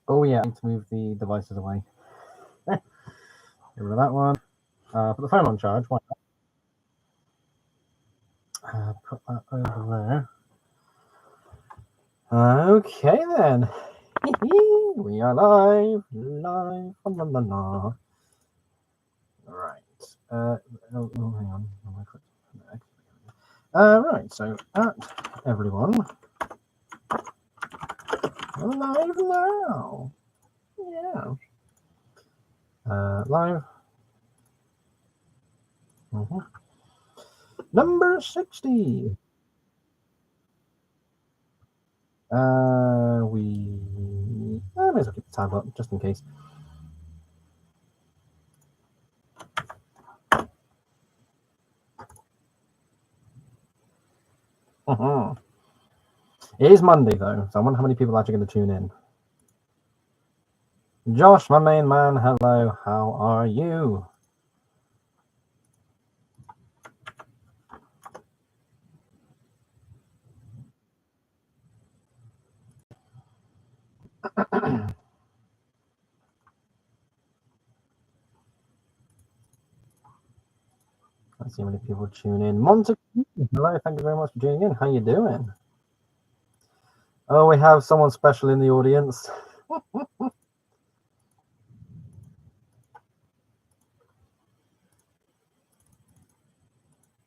Oh yeah, I need to move the devices away. Get rid of that one. Put the phone on charge. Why not? Put that over there. Okay then. We are live. La, la, la. Right. Oh, hang on. Right. So at everyone, live now. Yeah. Live. Number 60. I may as well keep the tab up just in case. It is Monday though, so I wonder how many people are actually going to tune in. Josh, my main man, hello. How are you? Let's see how many people tune in. Montague, hello. Thank you very much for tuning in. How you doing? Oh, we have someone special in the audience.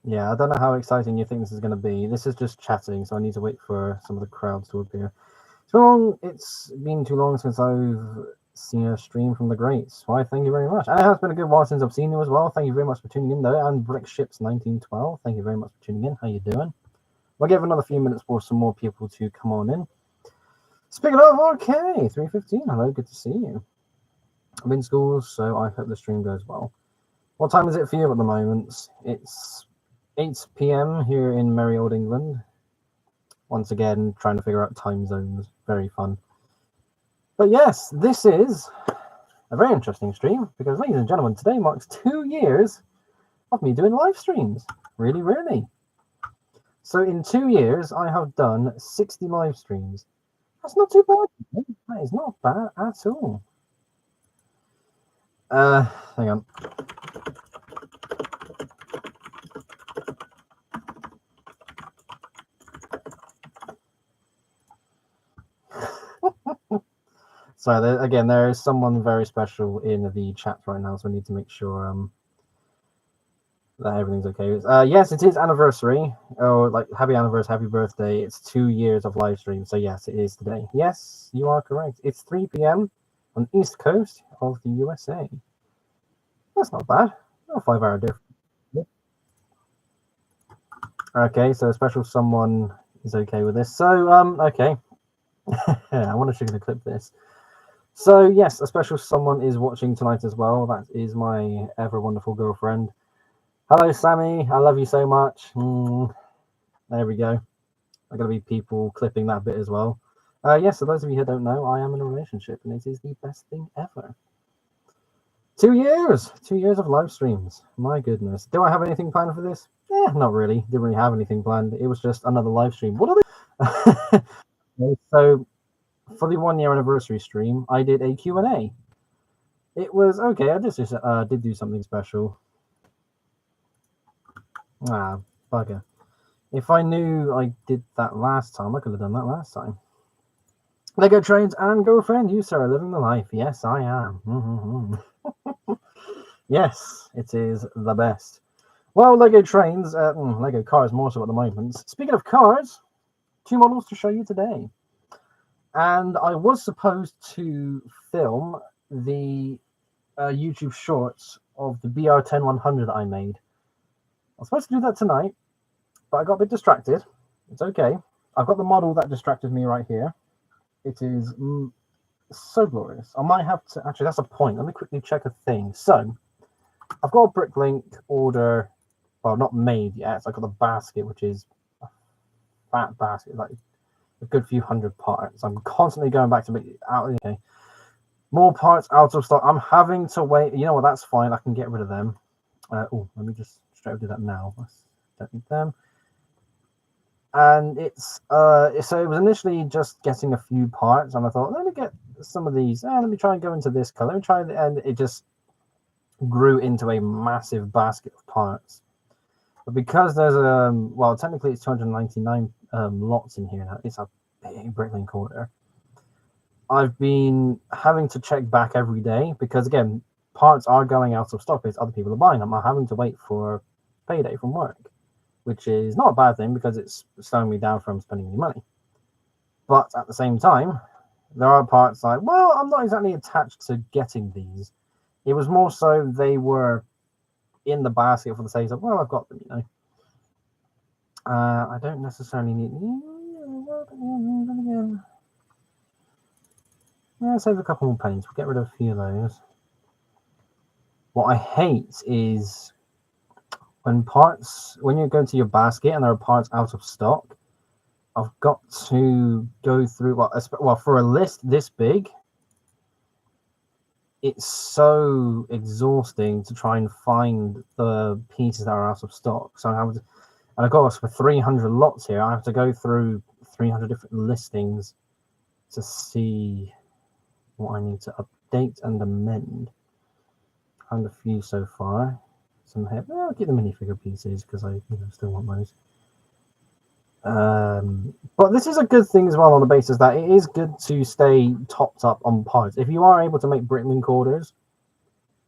Yeah, I don't know how exciting you think this is going to be. This is just chatting, so I need to wait for some of the crowds to appear. It's been too long since I've seen a stream from the greats. Why, thank you very much. And it has been a good while since I've seen you as well. Thank you very much for tuning in, though. And Brickships1912, thank you very much for tuning in. How you doing? We'll give another few minutes for some more people to come on in. Speaking of, okay, 3:15. Hello, good to see you. I'm in school, so I hope the stream goes well. What time is it for you at the moment? It's 8 p.m. here in merry old England. Once again, trying to figure out time zones. Very fun. But yes, this is a very interesting stream because, ladies and gentlemen, today marks 2 years of me doing live streams. Really, really. So in 2 years, I have done 60 live streams. That's not too bad. That is not bad at all. Hang on. So again, there is someone very special in the chat right now, so I need to make sure that everything's okay. Yes, it is anniversary. Oh, like happy anniversary, happy birthday. It's 2 years of live stream. So yes, it is today. Yes, you are correct. It's 3 p.m. on the east coast of the USA. That's not bad. Not a 5-hour difference. Okay, so a special someone is okay with this. So okay. I wonder if she's gonna clip this. So yes, a special someone is watching tonight as well. That is my ever wonderful girlfriend. Hello, Sammy. I love you so much. There we go. There are going to be people clipping that bit as well. Yes, for those of you who don't know, I am in a relationship, and it is the best thing ever. 2 years! 2 years of live streams. My goodness. Do I have anything planned for this? Not really. Didn't really have anything planned. It was just another live stream. What are they? So, for the 1 year anniversary stream, I did a Q&A. It was okay. I just did do something special. Ah, bugger. If I knew I did that last time, I could have done that last time. Lego Trains and girlfriend, you sir are living the life. Yes, I am. Yes, it is the best. Well, Lego Trains, Lego Cars more so at the moment. Speaking of cars, 2 models to show you today. And I was supposed to film the YouTube shorts of the BR10100 that I made. I was supposed to do that tonight, but I got a bit distracted. It's okay. I've got the model that distracted me right here. It is so glorious. I might have to... Actually, that's a point. Let me quickly check a thing. So, I've got a Bricklink order... Well, not made yet. So I've got the basket, which is a fat basket, like a good few hundred parts. I'm constantly going back to make it out. Okay. More parts out of stock. I'm having to wait. You know what? That's fine. I can get rid of them. Let me just straight up do that now. Don't need them. And it's so it was initially just getting a few parts, and I thought, let me get some of these. Let me try and go into this color. Let me try, and it just grew into a massive basket of parts. But because there's well, technically it's 299 lots in here now. It's a big Bricklink order. I've been having to check back every day because again, parts are going out of stock because other people are buying them. I'm having to wait for payday from work, which is not a bad thing because it's slowing me down from spending any money. But at the same time, there are parts like, well, I'm not exactly attached to getting these. It was more so they were in the basket for the sake of, well, I've got them, you know. I don't necessarily need. Yeah, save a couple more paints. We'll get rid of a few of those. What I hate is when you go to your basket and there are parts out of stock. I've got to go through, well, for a list this big, it's so exhausting to try and find the pieces that are out of stock. So and of course, for 300 lots here, I have to go through 300 different listings to see what I need to update and amend. Found a few so far. Some here. I'll get the minifigure pieces because I still want those. But this is a good thing as well on the basis that it is good to stay topped up on parts. If you are able to make Bricklink orders,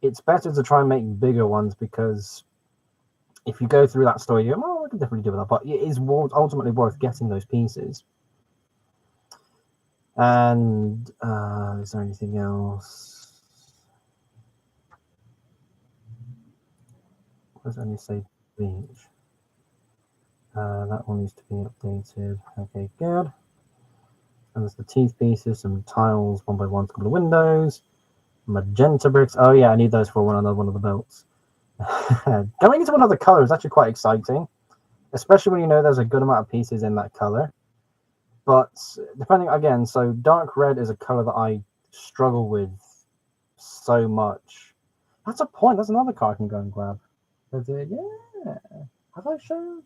it's better to try and make bigger ones because if you go through that story, you go, oh, I can definitely do that. But it is ultimately worth getting those pieces. And is there anything else? What does it only say beach? That one needs to be updated. Okay, good. And there's the teeth pieces, some tiles, 1 by 1, a couple of windows, magenta bricks. Oh yeah, I need those for one of the belts. Going into another color is actually quite exciting, especially when you know there's a good amount of pieces in that color. But depending again, so dark red is a color that I struggle with so much. That's a point. That's another card I can go and grab. Yeah. Have I shown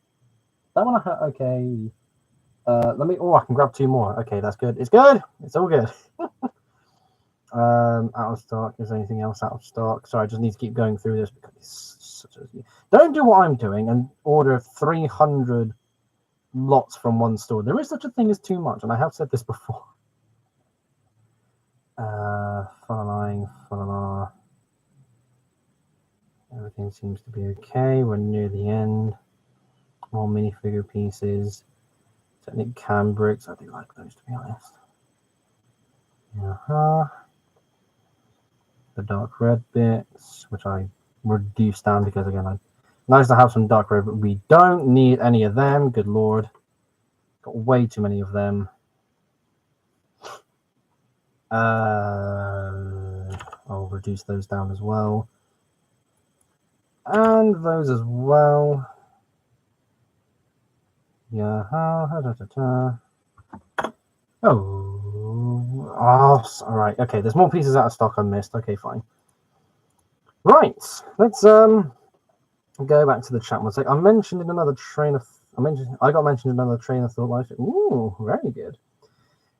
that one? Okay. Let me. Oh, I can grab 2 more. Okay, that's good. It's good. It's all good. Out of stock. Is there anything else out of stock? Sorry, I just need to keep going through this because it's such a. Don't do what I'm doing and order 300 lots from one store. There is such a thing as too much, and I have said this before. Following. Everything seems to be okay. We're near the end. More minifigure pieces. Technic cam bricks. I do like those, to be honest. The dark red bits, which I reduced down because, again, nice to have some dark red, but we don't need any of them. Good lord. Got way too many of them. I'll reduce those down as well. And those as well. Yeah. All right. Okay, there's more pieces out of stock I missed. Okay, fine. Right. Let's go back to the chat one sec. I got mentioned in another train of thought. Ooh, very good.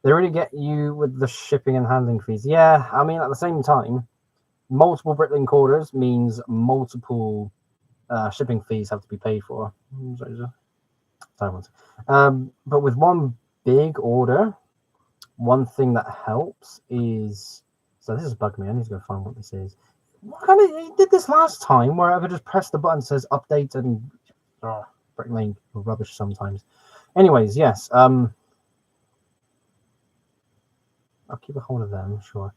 They really get you with the shipping and handling fees. Yeah, I mean, at the same time, multiple Bricklink orders means multiple shipping fees have to be paid for. But with one big order, one thing that helps is, so this has bugged me. I need to go find what this is. He did this last time where I could just press the button that says update and Bricklink rubbish sometimes. Anyways, yes. I'll keep a hold of them, sure.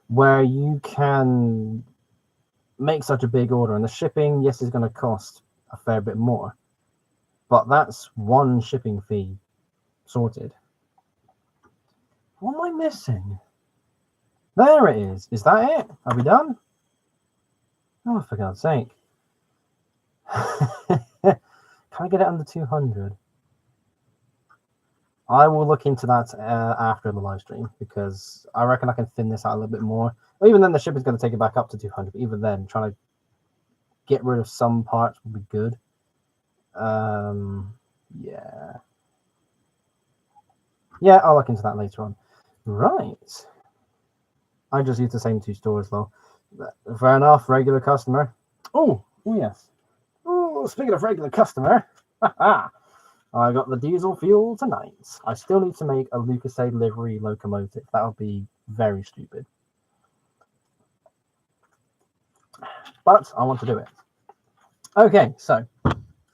Where you can make such a big order, and the shipping, yes, is going to cost a fair bit more, but that's one shipping fee sorted. What am I missing? There it is. Is that it? Are we done? Oh, for God's sake. Can I get it under 200? I will look into that after the live stream because I reckon I can thin this out a little bit more. Well, even then, the shipping's going to take it back up to 200. But even then, trying to get rid of some parts would be good. Yeah. Yeah, I'll look into that later on. Right. I just use the same two stores though. Fair enough, regular customer. Oh yes. Oh, speaking of regular customer, I got the diesel fuel tonight. I still need to make a Lucasade livery locomotive. That'll be very stupid. But I want to do it. Okay, so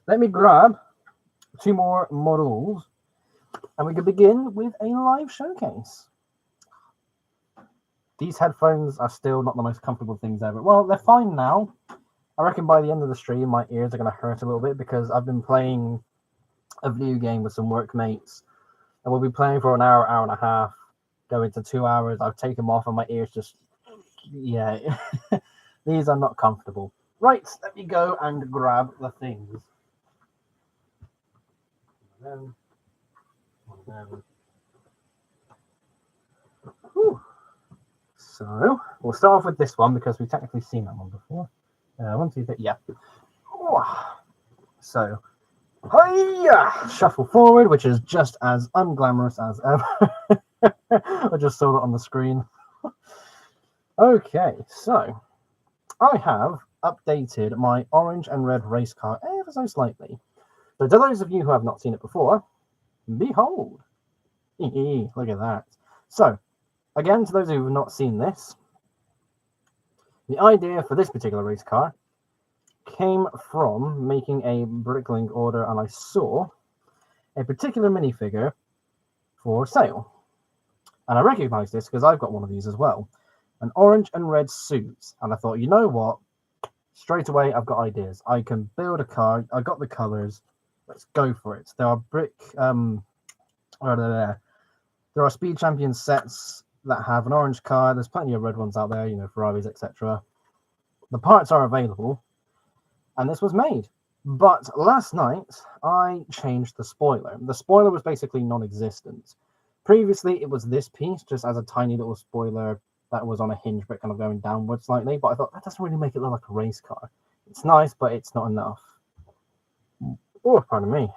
let me grab 2 more models and we can begin with a live showcase. These headphones are still not the most comfortable things ever. Well, they're fine now. I reckon by the end of the stream, my ears are going to hurt a little bit because I've been playing a video game with some workmates, and we'll be playing for an hour, hour and a half, go into 2 hours. I've taken them off, and my ears just, yeah, these are not comfortable. Right, let me go and grab the things. So we'll start off with this one because we've technically seen that one before. 1, 2, 3, yeah. So, hiya! Shuffle forward, which is just as unglamorous as ever. I just saw that on the screen. Okay, so I have updated my orange and red race car ever so slightly. So to those of you who have not seen it before, behold. Look at that. So, again, to those who have not seen this, the idea for this particular race car came from making a Bricklink order, and I saw a particular minifigure for sale. And I recognized this because I've got one of these as well. An orange and red suit. And I thought, you know what? Straight away, I've got ideas. I can build a car. I got the colors. Let's go for it. There are there are Speed Champion sets that have an orange car. There's plenty of red ones out there, you know, Ferraris, etc. The parts are available, and this was made. But last night, I changed the spoiler. The spoiler was basically non-existent. Previously, it was this piece, just as a tiny little spoiler that was on a hinge, but kind of going downward slightly. But I thought, that doesn't really make it look like a race car. It's nice, but it's not enough. Oh, pardon me.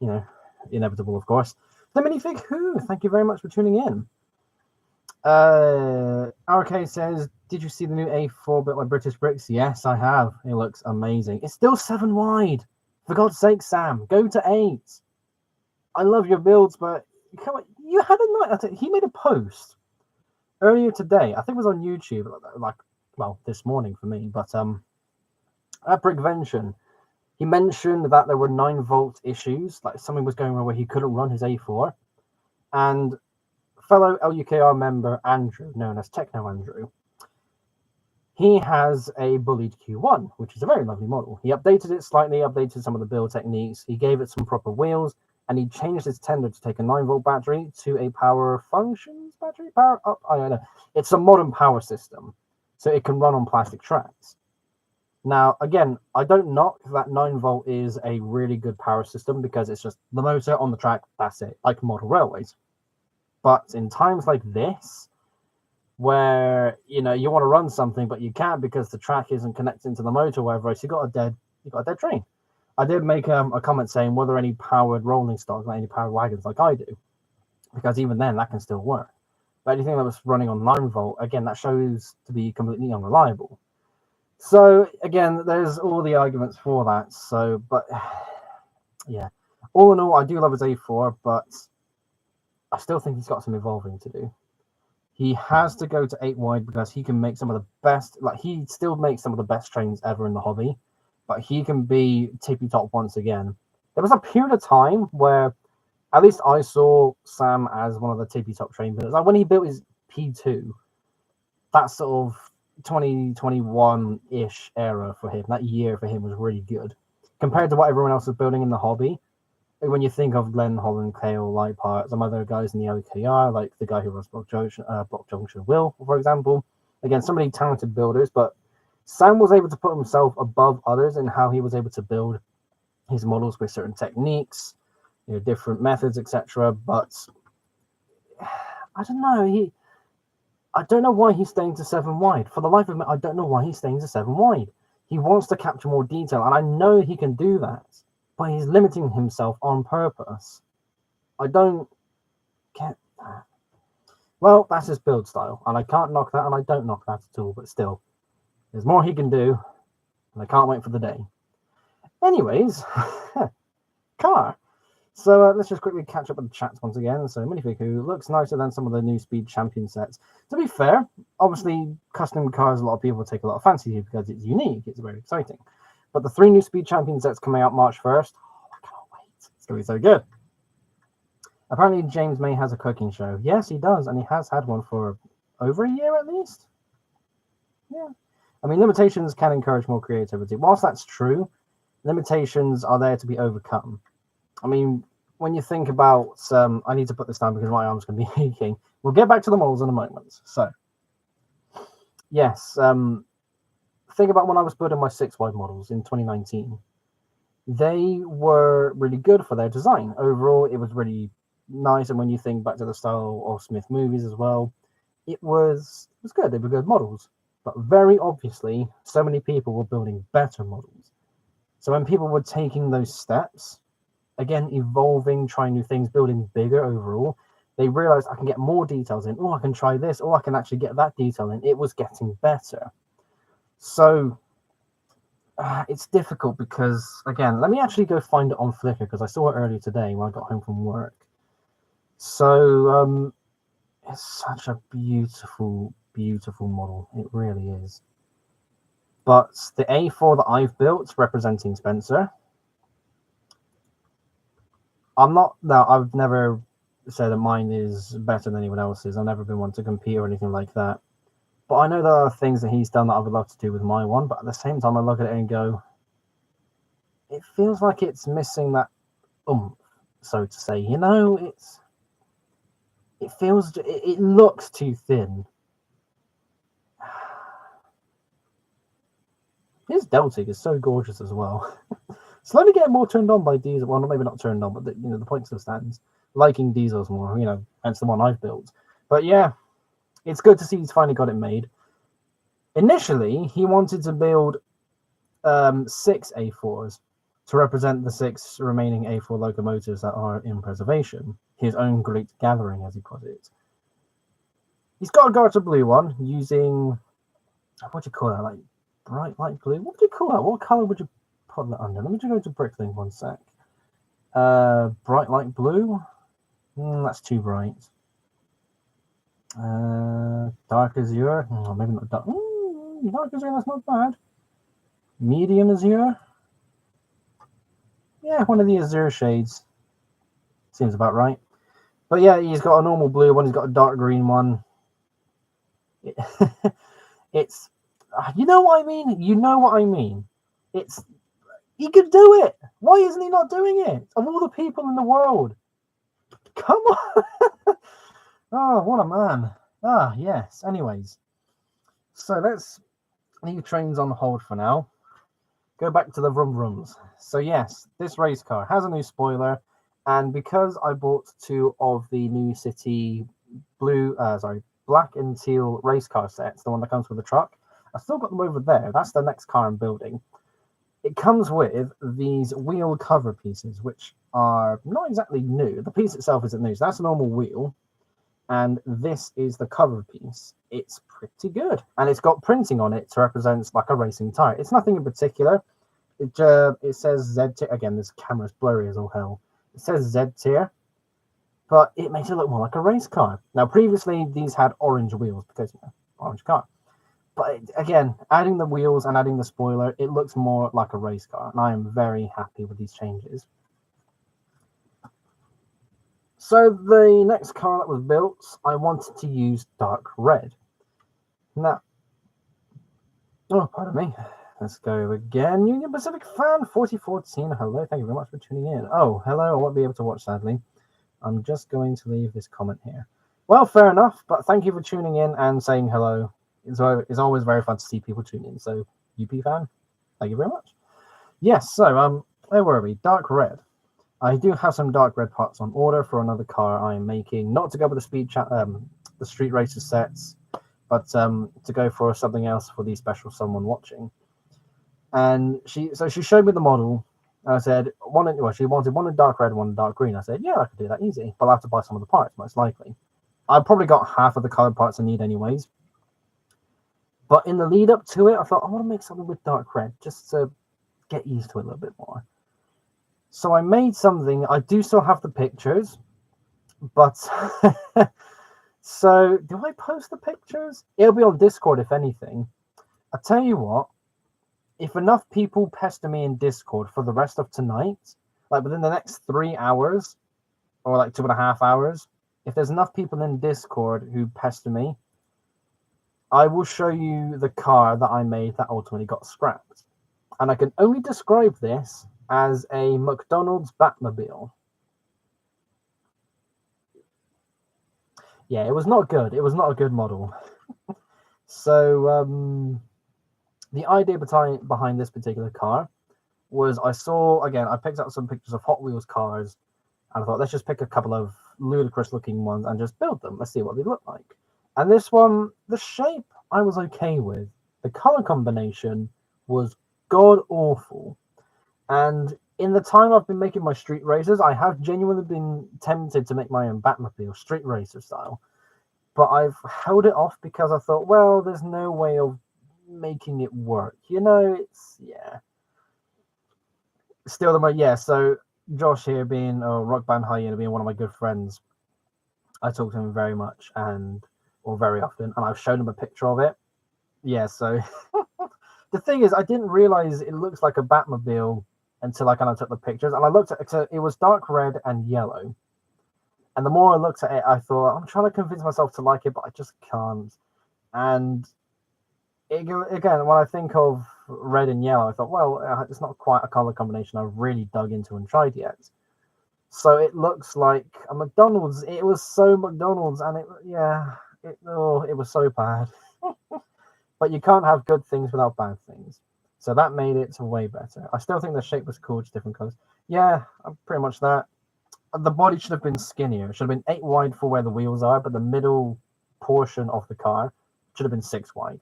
You know, inevitable, of course. The minifig who? Thank you very much for tuning in. RK says, did you see the new A4 built by British Bricks? Yes, I have. It looks amazing. It's still 7 wide. For God's sake, Sam, go to 8. I love your builds, but come on, you had a night. He made a post earlier today. I think it was on YouTube, like, well, this morning for me. But at Brickvention, he mentioned that there were 9-volt issues, like something was going on where he couldn't run his A4, and fellow LUKR member Andrew, known as Techno Andrew, he has a bullied Q1, which is a very lovely model. He updated it slightly, updated some of the build techniques, he gave it some proper wheels, and he changed his tender to take a 9-volt battery to a power functions battery? Power up? I don't know. It's a modern power system, so it can run on plastic tracks. Now, again, I don't knock that 9-volt is a really good power system because it's just the motor on the track, that's it, like model railways. But in times like this, where, you know, you want to run something, but you can't because the track isn't connecting to the motor, wherever else, you got a dead train. I did make a comment saying, were there any powered rolling stocks, like any powered wagons like I do? Because even then, that can still work. But anything that was running on 9-volt, again, that shows to be completely unreliable. So, again, there's all the arguments for that. So, but, yeah. All in all, I do love his A4, but I still think he's got some evolving to do. He has to go to 8 wide because he can make some of the best, like, he still makes some of the best trains ever in the hobby, but he can be tippy top once again. There was a period of time where at least I saw Sam as one of the tippy top train builders. Like when he built his P2, that sort of 2021-ish era for him, that year for him was really good compared to what everyone else was building in the hobby. When you think of Glenn, Holland, Kale, Lightpart, some other guys in the OKR, like the guy who runs Block Junction, Will, for example. Again, so many talented builders, but Sam was able to put himself above others in how he was able to build his models with certain techniques, you know, different methods, etc. But I don't know. I don't know why he's staying to 7 wide. For the life of me, I don't know why he's staying to 7 wide. He wants to capture more detail, and I know he can do that, but he's limiting himself on purpose. I don't get that. Well, that's his build style, and I can't knock that, and I don't knock that at all, but still, there's more he can do, and I can't wait for the day. Anyways, car. So let's just quickly catch up with the chats once again. So Minifiku looks nicer than some of the new Speed Champion sets. To be fair, obviously custom cars, a lot of people take a lot of fancy to because it's unique, it's very exciting. But the 3 new Speed Champion sets coming out March 1st, I can't wait. It's going to be so good. Apparently James May has a cooking show. Yes, he does, and he has had one for over a year at least. Yeah. I mean, limitations can encourage more creativity. Whilst that's true, limitations are there to be overcome. I mean, when you think about, I need to put this down because my arm's going to be aching. We'll get back to the models in a moment. So, yes, think about when I was building my 6 wide models in 2019. They were really good for their design. Overall, it was really nice. And when you think back to the style of Smith movies as well, it was good. They were good models. But very obviously, so many people were building better models. So when people were taking those steps, again, evolving, trying new things, building bigger overall, they realized I can get more details in. Oh, I can try this. Oh, I can actually get that detail in. It was getting better. So it's difficult because, again, let me actually go find it on Flickr because I saw it earlier today when I got home from work. So it's such a beautiful, beautiful model. It really is. But the A4 that I've built representing Spencer, I've never said that mine is better than anyone else's. I've never been one to compete or anything like that. But I know there are things that he's done that I would love to do with my one. But at the same time, I look at it and go, it feels like it's missing that oomph, so to say. You know, it looks too thin. His Deltic is so gorgeous as well. Slowly getting more turned on by diesel. Well, maybe not turned on, but the point still stands. Liking diesels more, hence the one I've built. But yeah, it's good to see he's finally got it made. Initially, he wanted to build 6 A4s to represent the 6 remaining A4 locomotives that are in preservation. His own great gathering, as he put it. He's got a Garter blue one using, what do you call that, like bright light blue? What do you call that? What color would you put that under? Let me just go to Bricklink 1 sec. Bright light blue? That's too bright. Dark azure? Maybe not dark. Dark azure, that's not bad. Medium azure? Yeah, one of the azure shades. Seems about right. But yeah, he's got a normal blue one. He's got a dark green one. It's, you know what I mean? You know what I mean. He could do it. Why isn't he not doing it? Of all the people in the world. Come on. Oh, what a man. Ah, yes. Anyways. So let's leave trains on hold for now. Go back to the vroom vrooms. So yes, this race car has a new spoiler. And because I bought 2 of the new City black and teal race car sets, the one that comes with the truck, I've still got them over there. That's the next car I'm building. It comes with these wheel cover pieces, which are not exactly new. The piece itself isn't new, so that's a normal wheel. And this is the cover piece. It's pretty good. And it's got printing on it to represent like a racing tire. It's nothing in particular. It says Z tier. Again, this camera's blurry as all hell. It says Z tier, but it makes it look more like a race car. Now, previously, these had orange wheels because, orange car. But again, adding the wheels and adding the spoiler, it looks more like a race car. And I am very happy with these changes. So the next car that was built, I wanted to use dark red. Now, oh, pardon me. Let's go again. Union Pacific Fan 4014. Hello, thank you very much for tuning in. Oh, hello. I won't be able to watch, sadly. I'm just going to leave this comment here. Well, fair enough, but thank you for tuning in and saying hello. It's always very fun to see people tune in. So, UP fan, thank you very much. Yes, so where were we? Dark red. I do have some dark red parts on order for another car I am making, not to go with the street racer sets, but to go for something else for the special someone watching. And she showed me the model, And I said, she wanted one in dark red, one in dark green. I said, yeah, I could do that easy, but I'll have to buy some of the parts, most likely. I've probably got half of the colored parts I need anyways. But in the lead up to it, I thought, I want to make something with dark red, just to get used to it a little bit more. So I made something. I do still have the pictures, but so do I post the pictures? It'll be on Discord if anything. I tell you what, if enough people pester me in Discord for the rest of tonight, like within the next 3 hours or like 2.5 hours, if there's enough people in Discord who pester me, I will show you the car that I made that ultimately got scrapped. And I can only describe this as a McDonald's Batmobile. Yeah, it was not good. It was not a good model. So the idea behind this particular car was I picked up some pictures of Hot Wheels cars, and I thought, let's just pick a couple of ludicrous looking ones and just build them. Let's see what they look like. And this one, the shape I was okay with. The color combination was god awful. And in the time I've been making my street racers, I have genuinely been tempted to make my own Batmobile, street racer style. But I've held it off because I thought, well, there's no way of making it work. Still so Josh here being Rock Band Hyena being one of my good friends, I talk to him very much or very often, and I've shown him a picture of it. Yeah, so the thing is, I didn't realize it looks like a Batmobile until I kind of took the pictures, and I looked at it, so it was dark red and yellow. And the more I looked at it, I thought, I'm trying to convince myself to like it, but I just can't. And again, when I think of red and yellow, I thought, well, it's not quite a color combination I've really dug into and tried yet. So it looks like a McDonald's. It was so McDonald's, and it was so bad. But you can't have good things without bad things. So that made it way better. I still think the shape was cool, just different colors. Yeah, pretty much that. The body should have been skinnier. It should have been 8 wide for where the wheels are, but the middle portion of the car should have been 6 wide.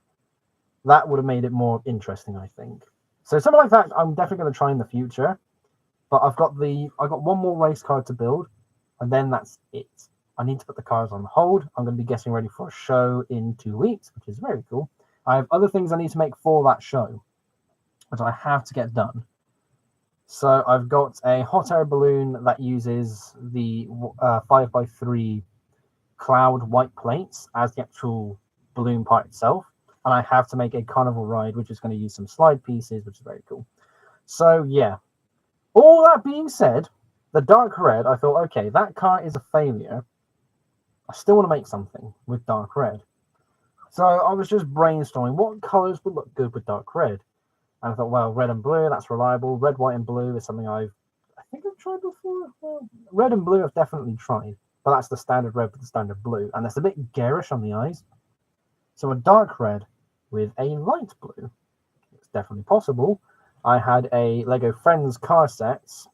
That would have made it more interesting, I think. So something like that, I'm definitely going to try in the future. But I've got one more race car to build, and then that's it. I need to put the cars on hold. I'm going to be getting ready for a show in 2 weeks, which is very cool. I have other things I need to make for that show, which I have to get done. So I've got a hot air balloon that uses the 5x3 cloud white plates as the actual balloon part itself. And I have to make a carnival ride, which is going to use some slide pieces, which is very cool. So yeah, all that being said, the dark red, I thought, okay, that car is a failure. I still want to make something with dark red. So I was just brainstorming what colors would look good with dark red. And I thought, well, red and blue, that's reliable. Red, white, and blue is something I think I've tried before. Well, red and blue I've definitely tried, but that's the standard red with the standard blue, and that's a bit garish on the eyes. So a dark red with a light blue, it's definitely possible. I had a Lego Friends car sets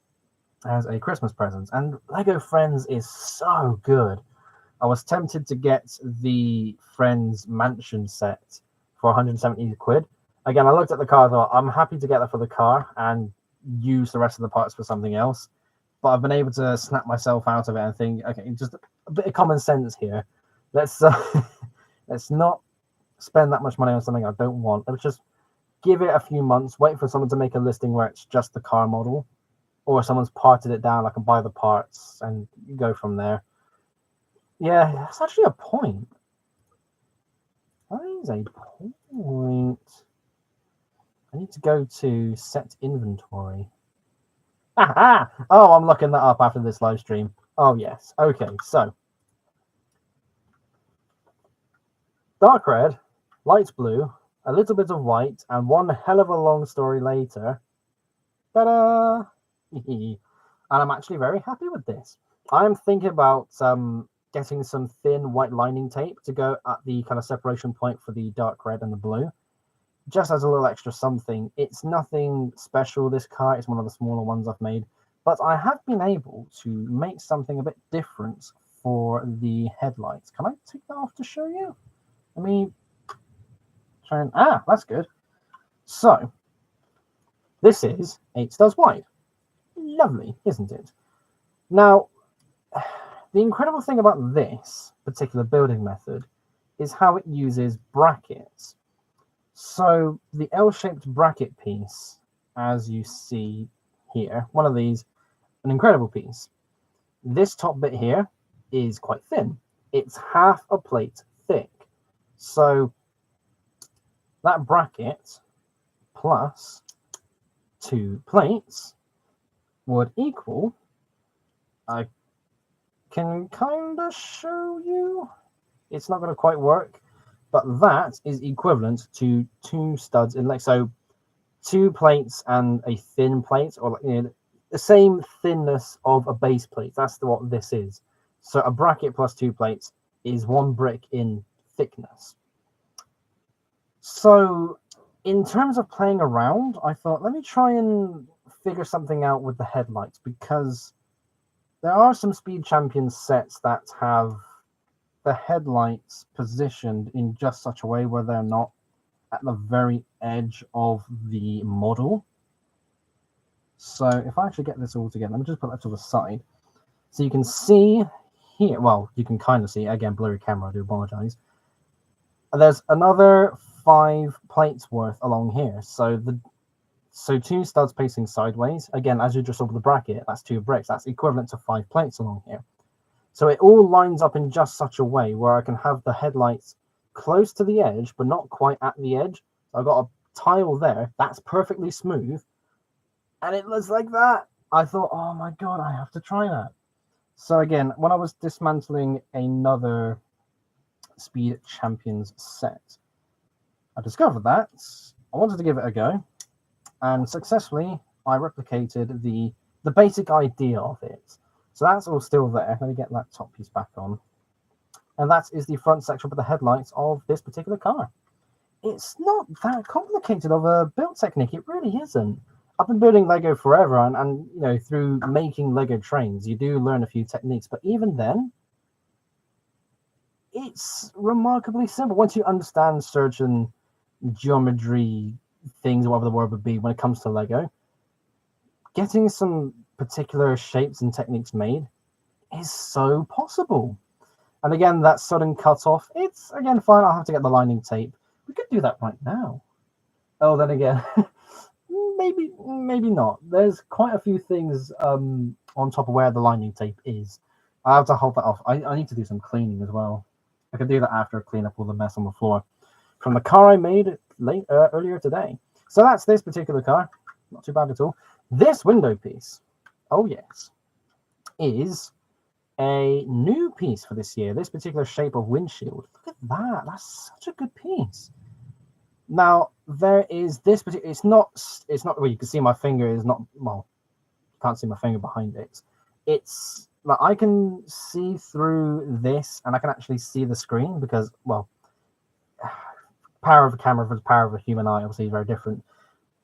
as a Christmas present, and Lego Friends is so good. I was tempted to get the Friends Mansion set for 170 quid. Again, I looked at the car, I thought, I'm happy to get that for the car and use the rest of the parts for something else. But I've been able to snap myself out of it and think, okay, just a bit of common sense here. Let's not spend that much money on something I don't want. Let's just give it a few months, wait for someone to make a listing where it's just the car model, or someone's parted it down, I can buy the parts and go from there. Yeah, that's actually a point. That is a point. I need to go to set inventory. Oh, I'm looking that up after this live stream. Oh, yes. Okay, so dark red, light blue, a little bit of white, and one hell of a long story later. Ta-da! And I'm actually very happy with this. I'm thinking about getting some thin white lining tape to go at the kind of separation point for the dark red and the blue. Just as a little extra something. It's nothing special, this car. It's one of the smaller ones I've made. But I have been able to make something a bit different for the headlights. Can I take that off to show you? Let me try and... that's good. So, this is 8 stars wide. Lovely, isn't it? Now, the incredible thing about this particular building method is how it uses brackets. So the L-shaped bracket piece, as you see here, one of these, an incredible piece. This top bit here is quite thin. It's half a plate thick. So that bracket plus 2 plates would equal, I can kind of show you, it's not going to quite work, but that is equivalent to 2 studs in length. So 2 plates and a thin plate, or the same thinness of a base plate. That's what this is. So a bracket plus 2 plates is 1 brick in thickness. So in terms of playing around, I thought, let me try and figure something out with the headlights, because there are some Speed Champions sets that have the headlights positioned in just such a way where they're not at the very edge of the model. So if I actually get this all together, let me just put that to the side. So you can see here, well, you can kind of see, again, blurry camera, I do apologize. There's another 5 plates worth along here. So 2 studs facing sideways. Again, as you just saw with the bracket, that's 2 bricks. That's equivalent to 5 plates along here. So it all lines up in just such a way where I can have the headlights close to the edge, but not quite at the edge. So I've got a tile there. That's perfectly smooth. And it looks like that. I thought, oh my God, I have to try that. So again, when I was dismantling another Speed Champions set, I discovered that I wanted to give it a go, and successfully I replicated the basic idea of it. So that's all still there. Let me get that top piece back on. And that is the front section with the headlights of this particular car. It's not that complicated of a build technique. It really isn't. I've been building Lego forever, and through making Lego trains, you do learn a few techniques. But even then, it's remarkably simple once you understand certain geometry things, or whatever the word would be when it comes to Lego. Getting some particular shapes and techniques made is so possible. And again, that sudden cutoff, it's again fine. I'll have to get the lining tape. We could do that right now. Oh, then again, maybe not. There's quite a few things on top of where the lining tape is. I have to hold that off. I need to do some cleaning as well. I could do that after I clean up all the mess on the floor from the car I made earlier today. So that's this particular car. Not too bad at all. This window piece, oh yes, is a new piece for this year. This particular shape of windshield. Look at that. That's such a good piece. Now there is this particular. It's not. Well, you can see my finger is not. Well, you can't see my finger behind it. It's like I can see through this, and I can actually see the screen because, well, power of a camera versus power of a human eye obviously is very different.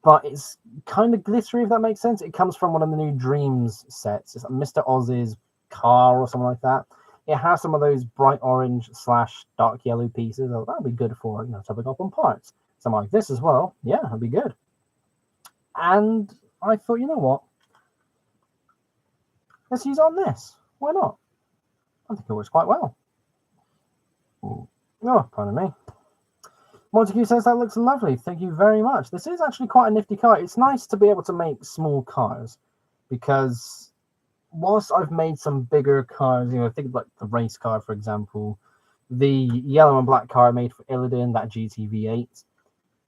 But it's kind of glittery, if that makes sense. It comes from one of the new Dreams sets. It's like Mr. Oz's car or something like that. It has some of those bright orange / dark yellow pieces. Oh, that would be good for topping up on parts. Something like this as well. Yeah, that'd be good. And I thought, you know what? Let's use it on this. Why not? I think it works quite well. Oh, pardon me. Montague says that looks lovely. Thank you very much. This is actually quite a nifty car. It's nice to be able to make small cars because whilst I've made some bigger cars, think like the race car, for example, the yellow and black car I made for Illidan, that GTV8,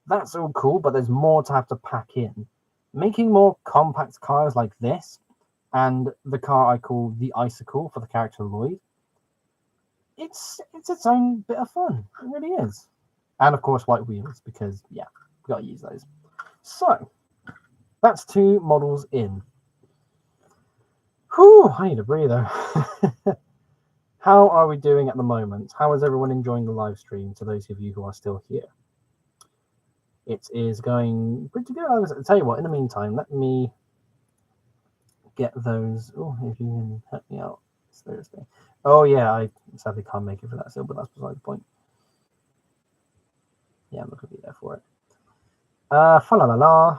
that's all cool, but there's more to have to pack in. Making more compact cars like this and the car I call the Icicle for the character Lloyd, it's its own bit of fun. It really is. And of course, white wheels, because, yeah, we've got to use those. So, that's 2 models in. Whew, I need a breather. How are we doing at the moment? How is everyone enjoying the live stream, to those of you who are still here? It is going pretty good. I'll tell you what, in the meantime, let me get those. Oh, if you can help me out. It's Thursday. Oh, yeah, I sadly can't make it for that still, but that's beside the point. Yeah, I'm not going to be there for it. Fa la la la.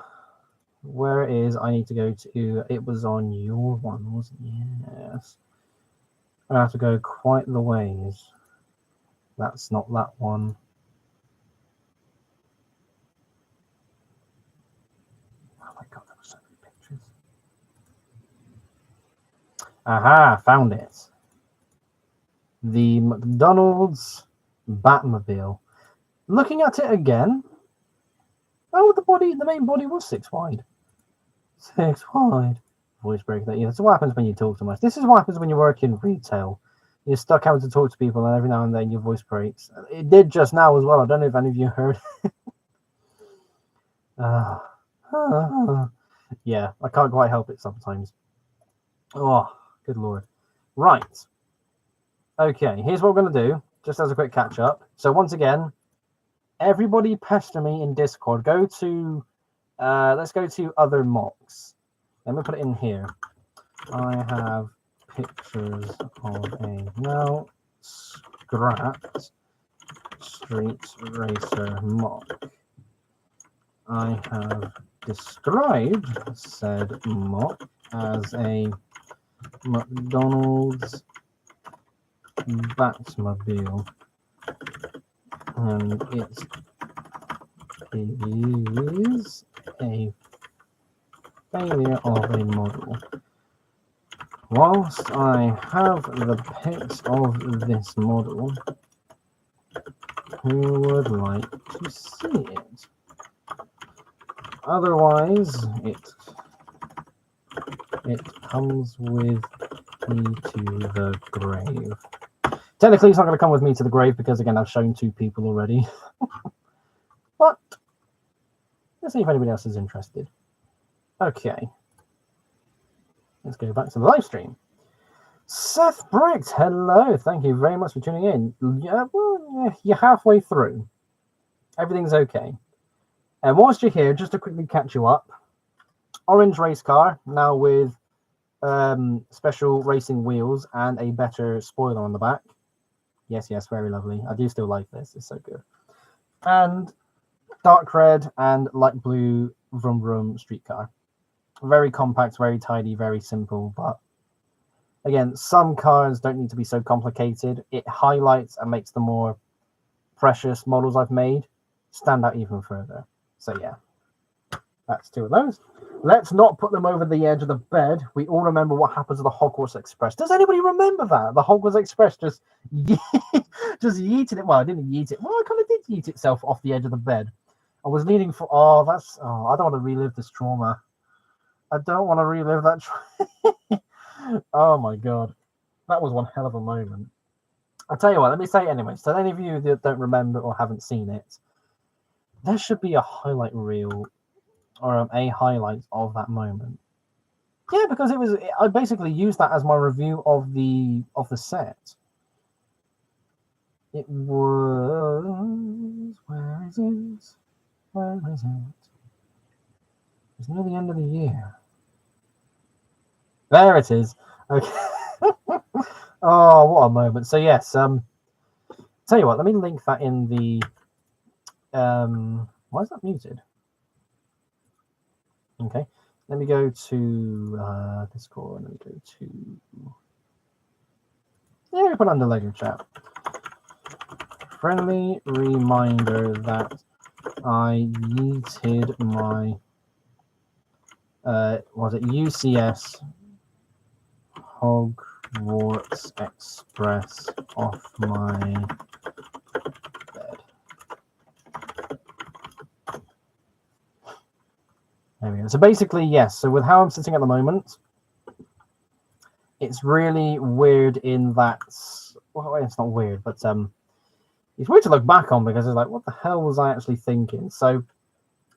Where is I need to go to? It was on your one, wasn't it? Yes. I have to go quite the ways. That's not that one. Oh my god, there were so many pictures. Aha, found it. The McDonald's Batmobile. Looking at it again. Oh, the main body was 6 wide. 6 wide. Voice break that. Yeah, that's what happens when you talk too much. This is what happens when you work in retail. You're stuck having to talk to people, and every now and then your voice breaks. It did just now as well. I don't know if any of you heard. Yeah, I can't quite help it sometimes. Oh, good lord. Right. Okay, here's what we're going to do, just as a quick catch up. So once again, everybody pester me in Discord. Go to, let's go to other mocks. Let me put it in here. I have pictures of a now scrapped Street Racer mock. I have described said mock as a McDonald's Batmobile, and it is a failure of a model. Whilst I have the pics of this model, who would like to see it? Otherwise, it comes with me to the grave. Technically, it's not going to come with me to the grave because, again, I've shown 2 people already. But let's see if anybody else is interested. Okay. Let's go back to the live stream. Seth Briggs, hello. Thank you very much for tuning in. Yeah, well, you're halfway through. Everything's okay. And whilst you're here, just to quickly catch you up, orange race car, now with special racing wheels and a better spoiler on the back. Yes, very lovely. I do still like this. It's so good. And dark red and light blue vroom vroom street car. Very compact, very tidy, very simple. But again, some cars don't need to be so complicated. It highlights and makes the more precious models I've made stand out even further. So yeah, that's 2 of those. Let's not put them over the edge of the bed. We all remember what happened to the Hogwarts Express. Does anybody remember that? The Hogwarts Express just yeeted it. Well, I didn't yeet it. Well, I kind of did yeet itself off the edge of the bed. I was leaning for... I don't want to relive this trauma. I don't want to relive that. Oh, my God. That was one hell of a moment. I'll tell you what, let me say it anyway. So any of you that don't remember or haven't seen it, there should be a highlight reel or a highlight of that moment. Yeah, because I basically used that as my review of the set. It was... Where is it? Where is it? It's near the end of the year. There it is. Okay. Oh, what a moment. So yes, tell you what, let me link that in the why is that muted? Okay, let me go to Discord. Let me go to we put under Lego chat. Friendly reminder that I yeeted my was it UCS Hogwarts Express off my bed. There we go. So basically, yes. So with how I'm sitting at the moment, it's really weird in that. Well, it's not weird, but it's weird to look back on because it's like, what the hell was I actually thinking? So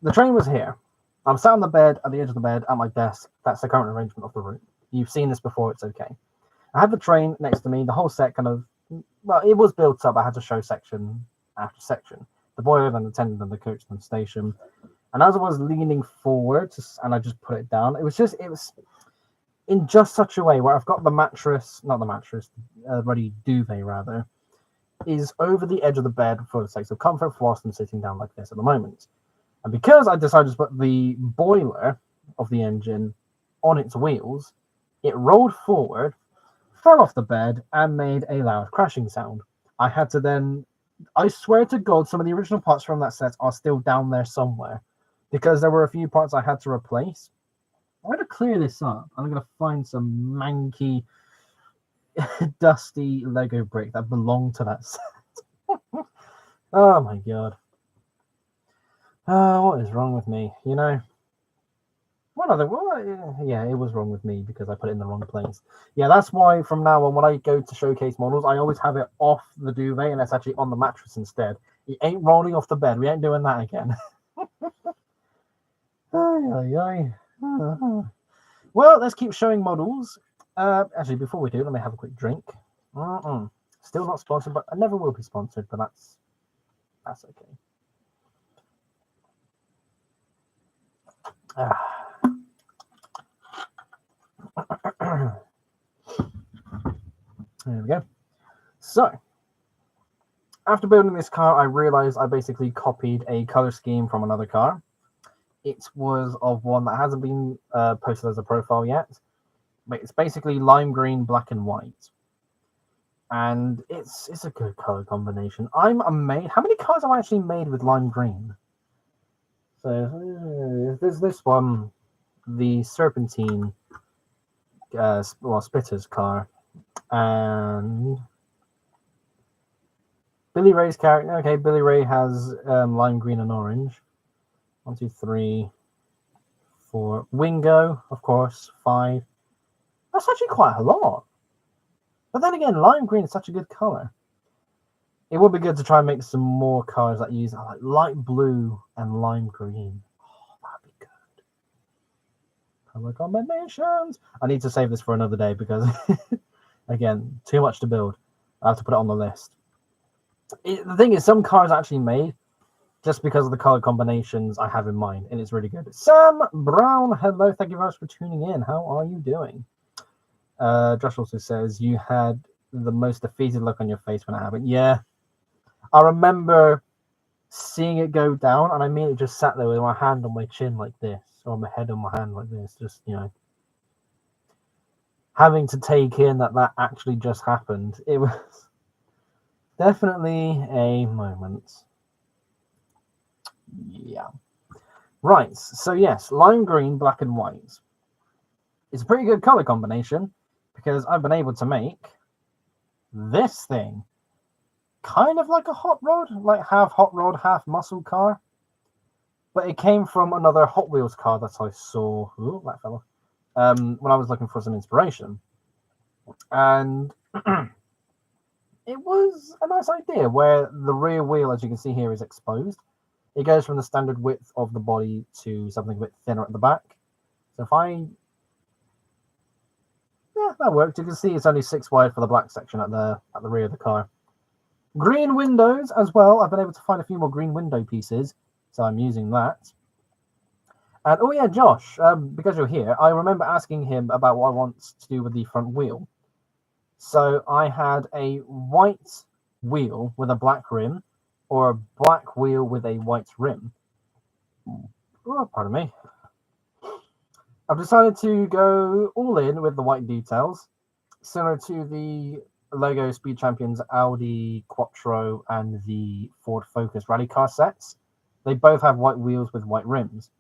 the train was here. I'm sat on the bed, at the edge of the bed, at my desk. That's the current arrangement of the room. You've seen this before, it's okay. I had the train next to me, the whole set kind of, well, it was built up. I had to show section after section. The boiler, then the attendant, and the coach, and the station. And as I was leaning forward, and I just put it down, it was in just such a way where I've got the mattress, not the mattress, ready duvet rather, is over the edge of the bed for the sake of comfort whilst I'm sitting down like this at the moment. And because I decided to put the boiler of the engine on its wheels, it rolled forward, fell off the bed, and made a loud crashing sound. I had to then, I swear to God, some of the original parts from that set are still down there somewhere, because there were a few parts I had to replace. I'm going to clear this up. I'm going to find some manky, dusty Lego brick that belonged to that set. Oh my God. What is wrong with me? You know, yeah, it was wrong with me because I put it in the wrong place. Yeah, that's why from now on, when I go to showcase models, I always have it off the duvet and it's actually on the mattress instead. It ain't rolling off the bed. We ain't doing that again. Well, let's keep showing models. Actually, before we do, let me have a quick drink. Still not sponsored, but I never will be sponsored, but that's okay. There we go. So, after building this car, I realized I basically copied a color scheme from another car. It was of one that hasn't been posted as a profile yet, but it's basically lime green, black, and white. And it's a good color combination. I'm amazed. How many cars have I actually made with lime green? So there's this one, the Serpentine, Spitter's car, and Billy Ray's character. Okay, Billy Ray has lime green and orange. 1, 2, 3, 4. Wingo, of course, 5. That's actually quite a lot. But then again, lime green is such a good color. It would be good to try and make some more cars that use like light blue and lime green. Oh, that'd be good. Color combinations. I need to save this for another day because, again, too much to build. I have to put it on the list. The thing is, some cars actually made just because of the color combinations I have in mind, and it's really good. Sam Brown, hello, thank you very much for tuning in. How are you doing? Josh also says you had the most defeated look on your face when it happened. Yeah, I remember seeing it go down, and I immediately just sat there with my hand on my chin like this, or my head on my hand like this, just, you know, having to take in that actually just happened. It was definitely a moment. Yeah. Right, so yes, lime green, black, and white. It's a pretty good color combination because I've been able to make this thing kind of like a hot rod, like half hot rod, half muscle car. But it came from another Hot Wheels car that I saw. Ooh, that fell off. When I was looking for some inspiration. And it was a nice idea where the rear wheel, as you can see here, is exposed. It goes from the standard width of the body to something a bit thinner at the back. So if yeah, that worked. You can see it's only 6 wide for the black section at the rear of the car. Green windows as well. I've been able to find a few more green window pieces, so I'm using that. And oh yeah, Josh, because you're here, I remember asking him about what I want to do with the front wheel. So I had a white wheel with a black rim, or a black wheel with a white rim. Oh, pardon me. I've decided to go all in with the white details, similar to the Lego Speed Champions Audi Quattro and the Ford Focus rally car sets. They both have white wheels with white rims.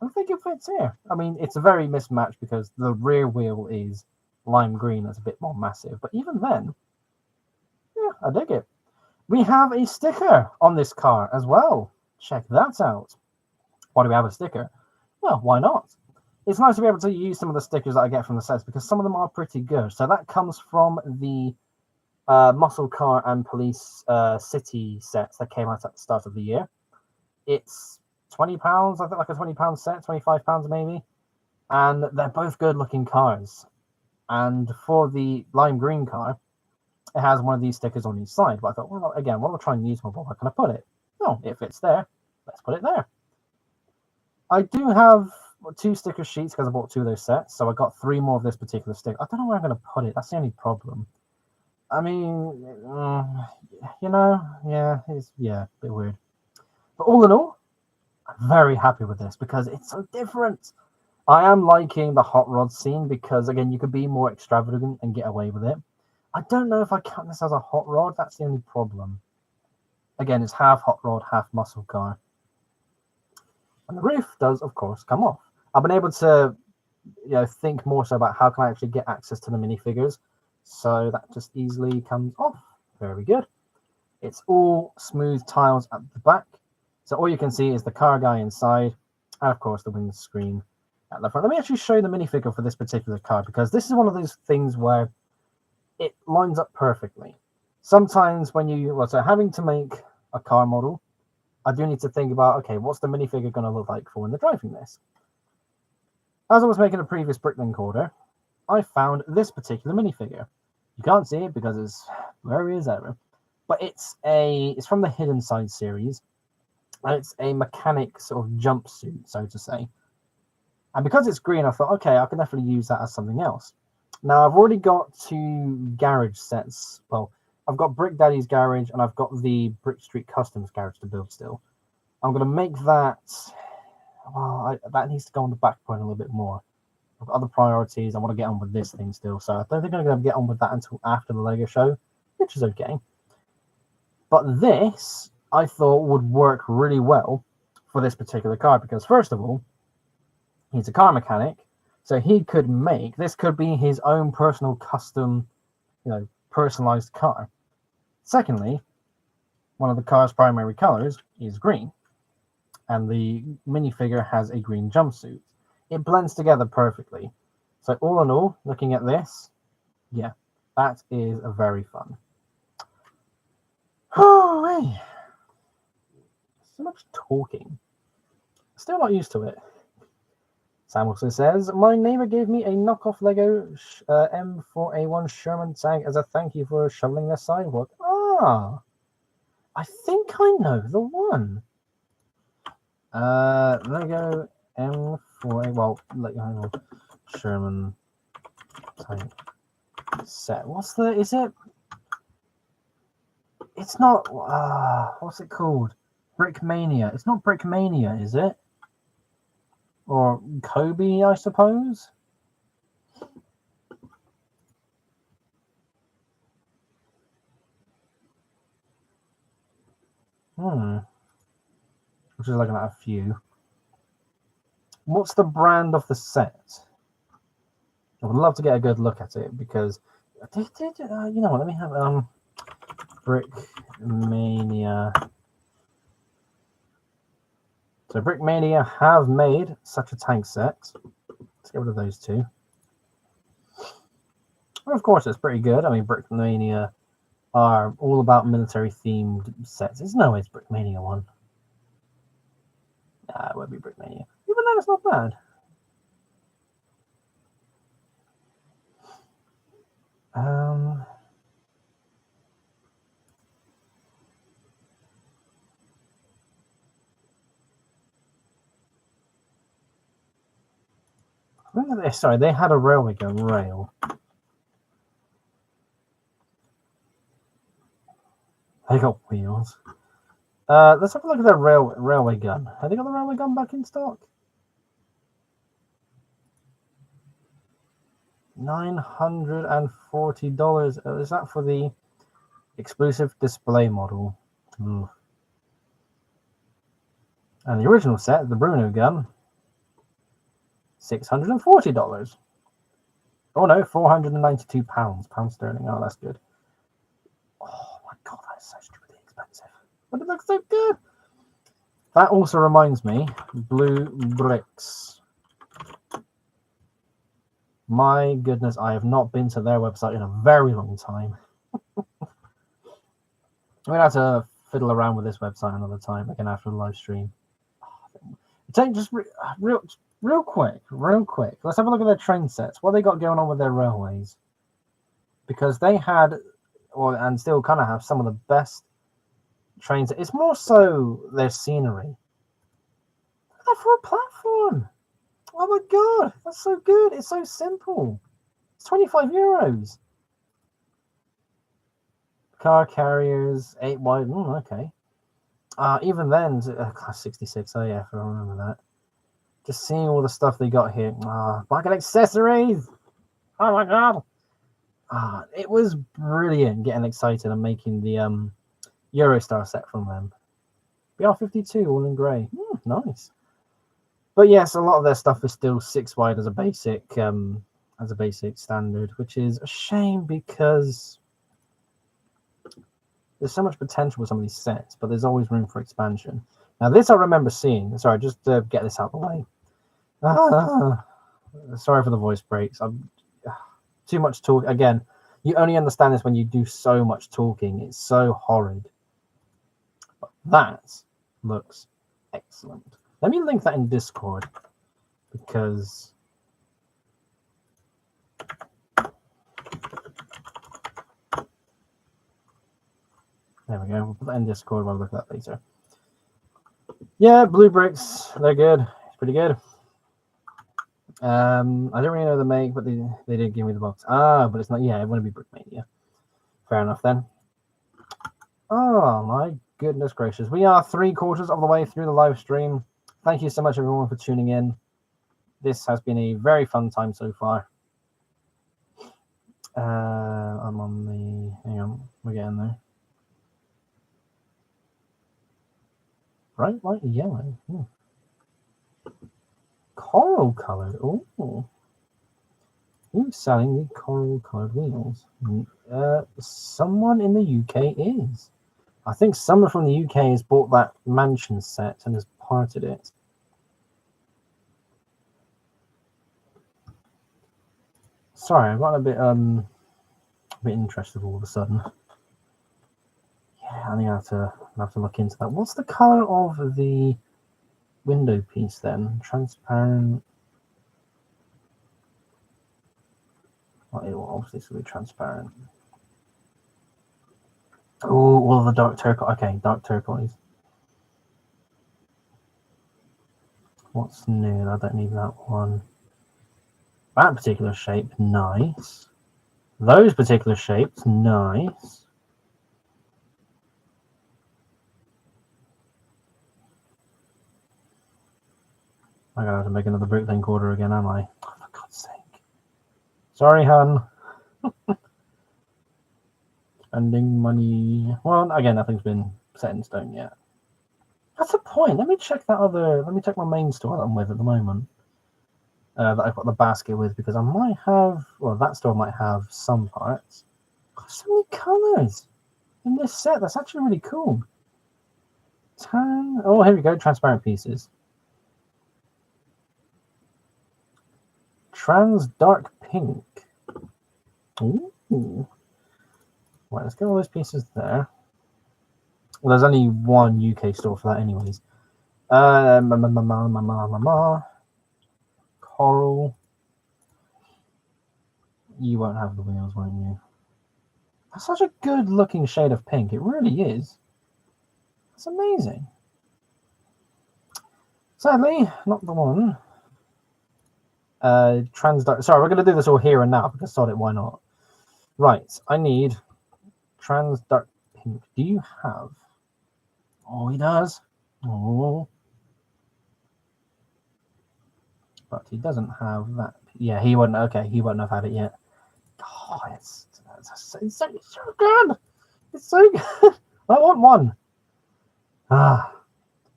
I think it fits here. I mean, it's a very mismatched because the rear wheel is lime green, that's a bit more massive. But even then, yeah, I dig it. We have a sticker on this car as well. Check that out. Why do we have a sticker? Well, why not? It's nice to be able to use some of the stickers that I get from the sets because some of them are pretty good. So that comes from the Muscle Car and Police City sets that came out at the start of the year. It's £20, I think, like a £20 set, £25 maybe. And they're both good looking cars. And for the lime green car, it has one of these stickers on each side. But I thought, well, again, what will I try and use more? Where can I put it? Oh, it fits there. Let's put it there. I do have 2 sticker sheets because I bought 2 of those sets. So I got 3 more of this particular sticker. I don't know where I'm going to put it. That's the only problem. I mean, you know, yeah, it's a bit weird. But all in all, I'm very happy with this because it's so different. I am liking the hot rod scene because, again, you could be more extravagant and get away with it. I don't know if I count this as a hot rod. That's the only problem. Again, it's half hot rod, half muscle car. And the roof does, of course, come off. I've been able to think more so about how can I actually get access to the minifigures. So that just easily comes off. Very good. It's all smooth tiles at the back. So all you can see is the car guy inside, and of course the windscreen at the front. Let me actually show you the minifigure for this particular car, because this is one of those things where it lines up perfectly. Sometimes when so having to make a car model, I do need to think about, okay, what's the minifigure going to look like for when they're driving this? As I was making a previous Bricklink order, I found this particular minifigure. You can't see it because it's blurry as ever, but it's from the Hidden Side series, and it's a mechanic sort of jumpsuit, so to say. And because it's green, I thought, okay, I can definitely use that as something else. Now, I've already got 2 garage sets. Well, I've got Brick Daddy's garage, and I've got the Brick Street Customs garage to build still. I'm going to make that... Well, that needs to go on the back burner a little bit more. I've got other priorities. I want to get on with this thing still. So I don't think I'm going to get on with that until after the LEGO show, which is okay. But this, I thought, would work really well for this particular car. Because first of all, he's a car mechanic. So he could this could be his own personal custom, personalized car. Secondly, one of the car's primary colors is green, and the minifigure has a green jumpsuit. It blends together perfectly. So all in all, looking at this, yeah, that is a very fun. Oh, hey. So much talking. Still not used to it. Sam also says, my neighbor gave me a knockoff Lego M4A1 Sherman tank as a thank you for shoveling their sidewalk. Ah, I think I know the one. Lego M4A, well, Lego Sherman tank set. Is it? It's not, what's it called? Brickmania. It's not Brickmania, is it? Or Kobe, I suppose? Which is looking at a few. What's the brand of the set? I would love to get a good look at it, because you know what, let me have Brickmania. So Brickmania have made such a tank set. Let's get rid of those 2. Well, of course, it's pretty good. I mean, Brickmania are all about military-themed sets. There's no way it's Brickmania one. Nah, it won't be Brickmania. Even though it's not bad. Sorry, they had a railway gun rail. They got wheels. Let's have a look at their railway gun. Have they got the railway gun back in stock? $940. Is that for the exclusive display model? And the original set, the Bruno gun, $640. Oh no, £492. Pound sterling. Oh, that's good. Oh my god, that is so stupidly expensive. But it looks so good. That also reminds me, Blue Bricks. My goodness, I have not been to their website in a very long time. I'm going to have to fiddle around with this website another time, again after the live stream. Just real quick. Let's have a look at their train sets. What they got going on with their railways? Because they had, and still kind of have, some of the best trains. It's more so their scenery. Look for a platform. Oh my god, that's so good. It's so simple. It's €25. Car carriers, 8 wide. Okay. Even then, class 66. Oh yeah, I remember that. Just seeing all the stuff they got here. Market accessories. Oh my god. It was brilliant getting excited and making the Eurostar set from them. BR52 all in grey. Nice. But yes, a lot of their stuff is still 6 wide as a basic standard, which is a shame because there's so much potential with some of these sets, but there's always room for expansion. Now this I remember seeing. Sorry, just to get this out of the way. Sorry for the voice breaks. I'm too much talk. Again, you only understand this when you do so much talking. It's so horrid. But that looks excellent. Let me link that in Discord because there we go. We'll put that in Discord. We'll look at that later. Yeah, blue bricks. They're good. It's pretty good. I don't really know the make, but they did give me the box. But it's not. Yeah, it wouldn't be Brickmania. Fair enough then. Oh my goodness gracious! We are 3/4 of the way through the live stream. Thank you so much, everyone, for tuning in. This has been a very fun time so far. I'm on the. Hang on, we're getting there. Bright light yellow. Coral colored. Oh, who's selling the coral colored wheels? Someone in the UK is. I think someone from the UK has bought that mansion set and has parted it. Sorry, I got a bit interested all of a sudden. Yeah, I think I have to look into that. What's the color of the window piece then? Transparent. Well, it will obviously be transparent. Oh, well, the dark turquoise. Okay, dark turquoise. What's new? I don't need that one. That particular shape, nice. Those particular shapes, nice. I gotta have to make another Bricklink order again, am I? Oh, for God's sake. Sorry, hun. Spending money. Well, again, nothing's been set in stone yet. That's the point. Let me check my main store that I'm with at the moment. That I've got the basket with, because I might have, well, that store might have some parts. Oh, so many colors in this set. That's actually really cool. Tan. Oh, here we go. Transparent pieces. Trans dark pink. Ooh. Right, let's get all those pieces there. Well, there's only one UK store for that, anyways. Coral. You won't have the wheels, won't you? That's such a good looking shade of pink. It really is. It's amazing. Sadly, not the one. Trans dark. Sorry, we're going to do this all here and now because sod it, why not? Right, I need trans dark pink. Do you have? Oh, he does. Oh. But he doesn't have that. Yeah, he wouldn't. Okay, he wouldn't have had it yet. Oh, it's so good. It's so good. I want one.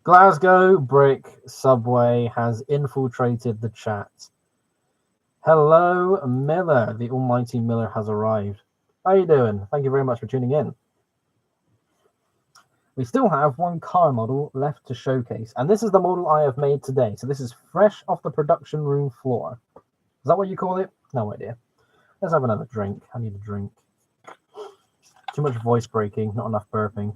Glasgow Brick Subway has infiltrated the chat. Hello, Miller. The almighty Miller has arrived. How are you doing? Thank you very much for tuning in. We still have one car model left to showcase, and this is the model I have made today. So this is fresh off the production room floor. Is that what you call it? No idea. Let's have another drink. I need a drink. Too much voice breaking, not enough burping.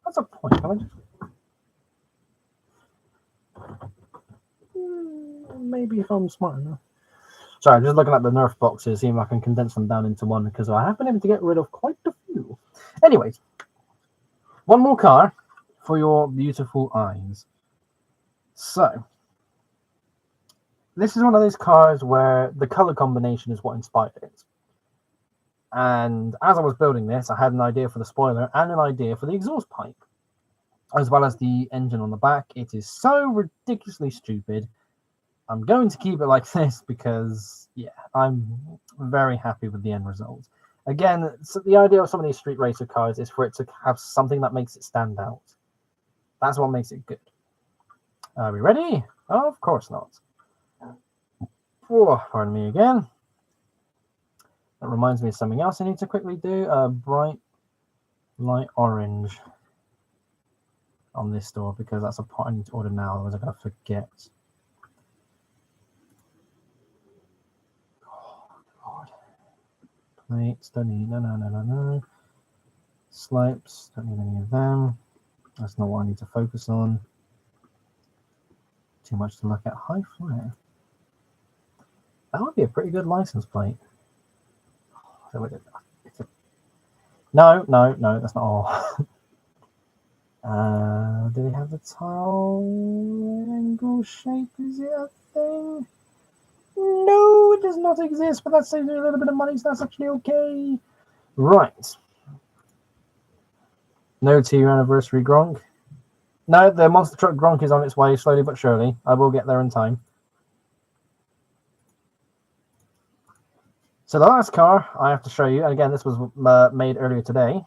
That's a point, can I just... Maybe if I'm smart enough. Sorry, I'm just looking at the Nerf boxes, seeing if I can condense them down into one, because I have been able to get rid of quite a few. Anyways, one more car for your beautiful eyes. So, this is one of those cars where the color combination is what inspired it. And as I was building this, I had an idea for the spoiler and an idea for the exhaust pipe, as well as the engine on the back. It is so ridiculously stupid. I'm going to keep it like this because, yeah, I'm very happy with the end result. Again, so the idea of some of these street racer cars is for it to have something that makes it stand out. That's what makes it good. Are we ready? Oh, of course not. Oh, pardon me again. That reminds me of something else I need to quickly do. Bright light orange on this door, because that's a part I need to order now, otherwise I'm going to forget. Oh, God. Plates, don't need, no. Slopes, don't need any of them. That's not what I need to focus on. Too much to look at. High flare. That would be a pretty good license plate. No, that's not all. Do we have the triangle shape? Is it a thing? No, it does not exist, but that saves me a little bit of money, so that's actually okay. Right. No 2-year anniversary Gronk. No, the monster truck Gronk is on its way, slowly but surely. I will get there in time. So the last car I have to show you, and again, this was made earlier today.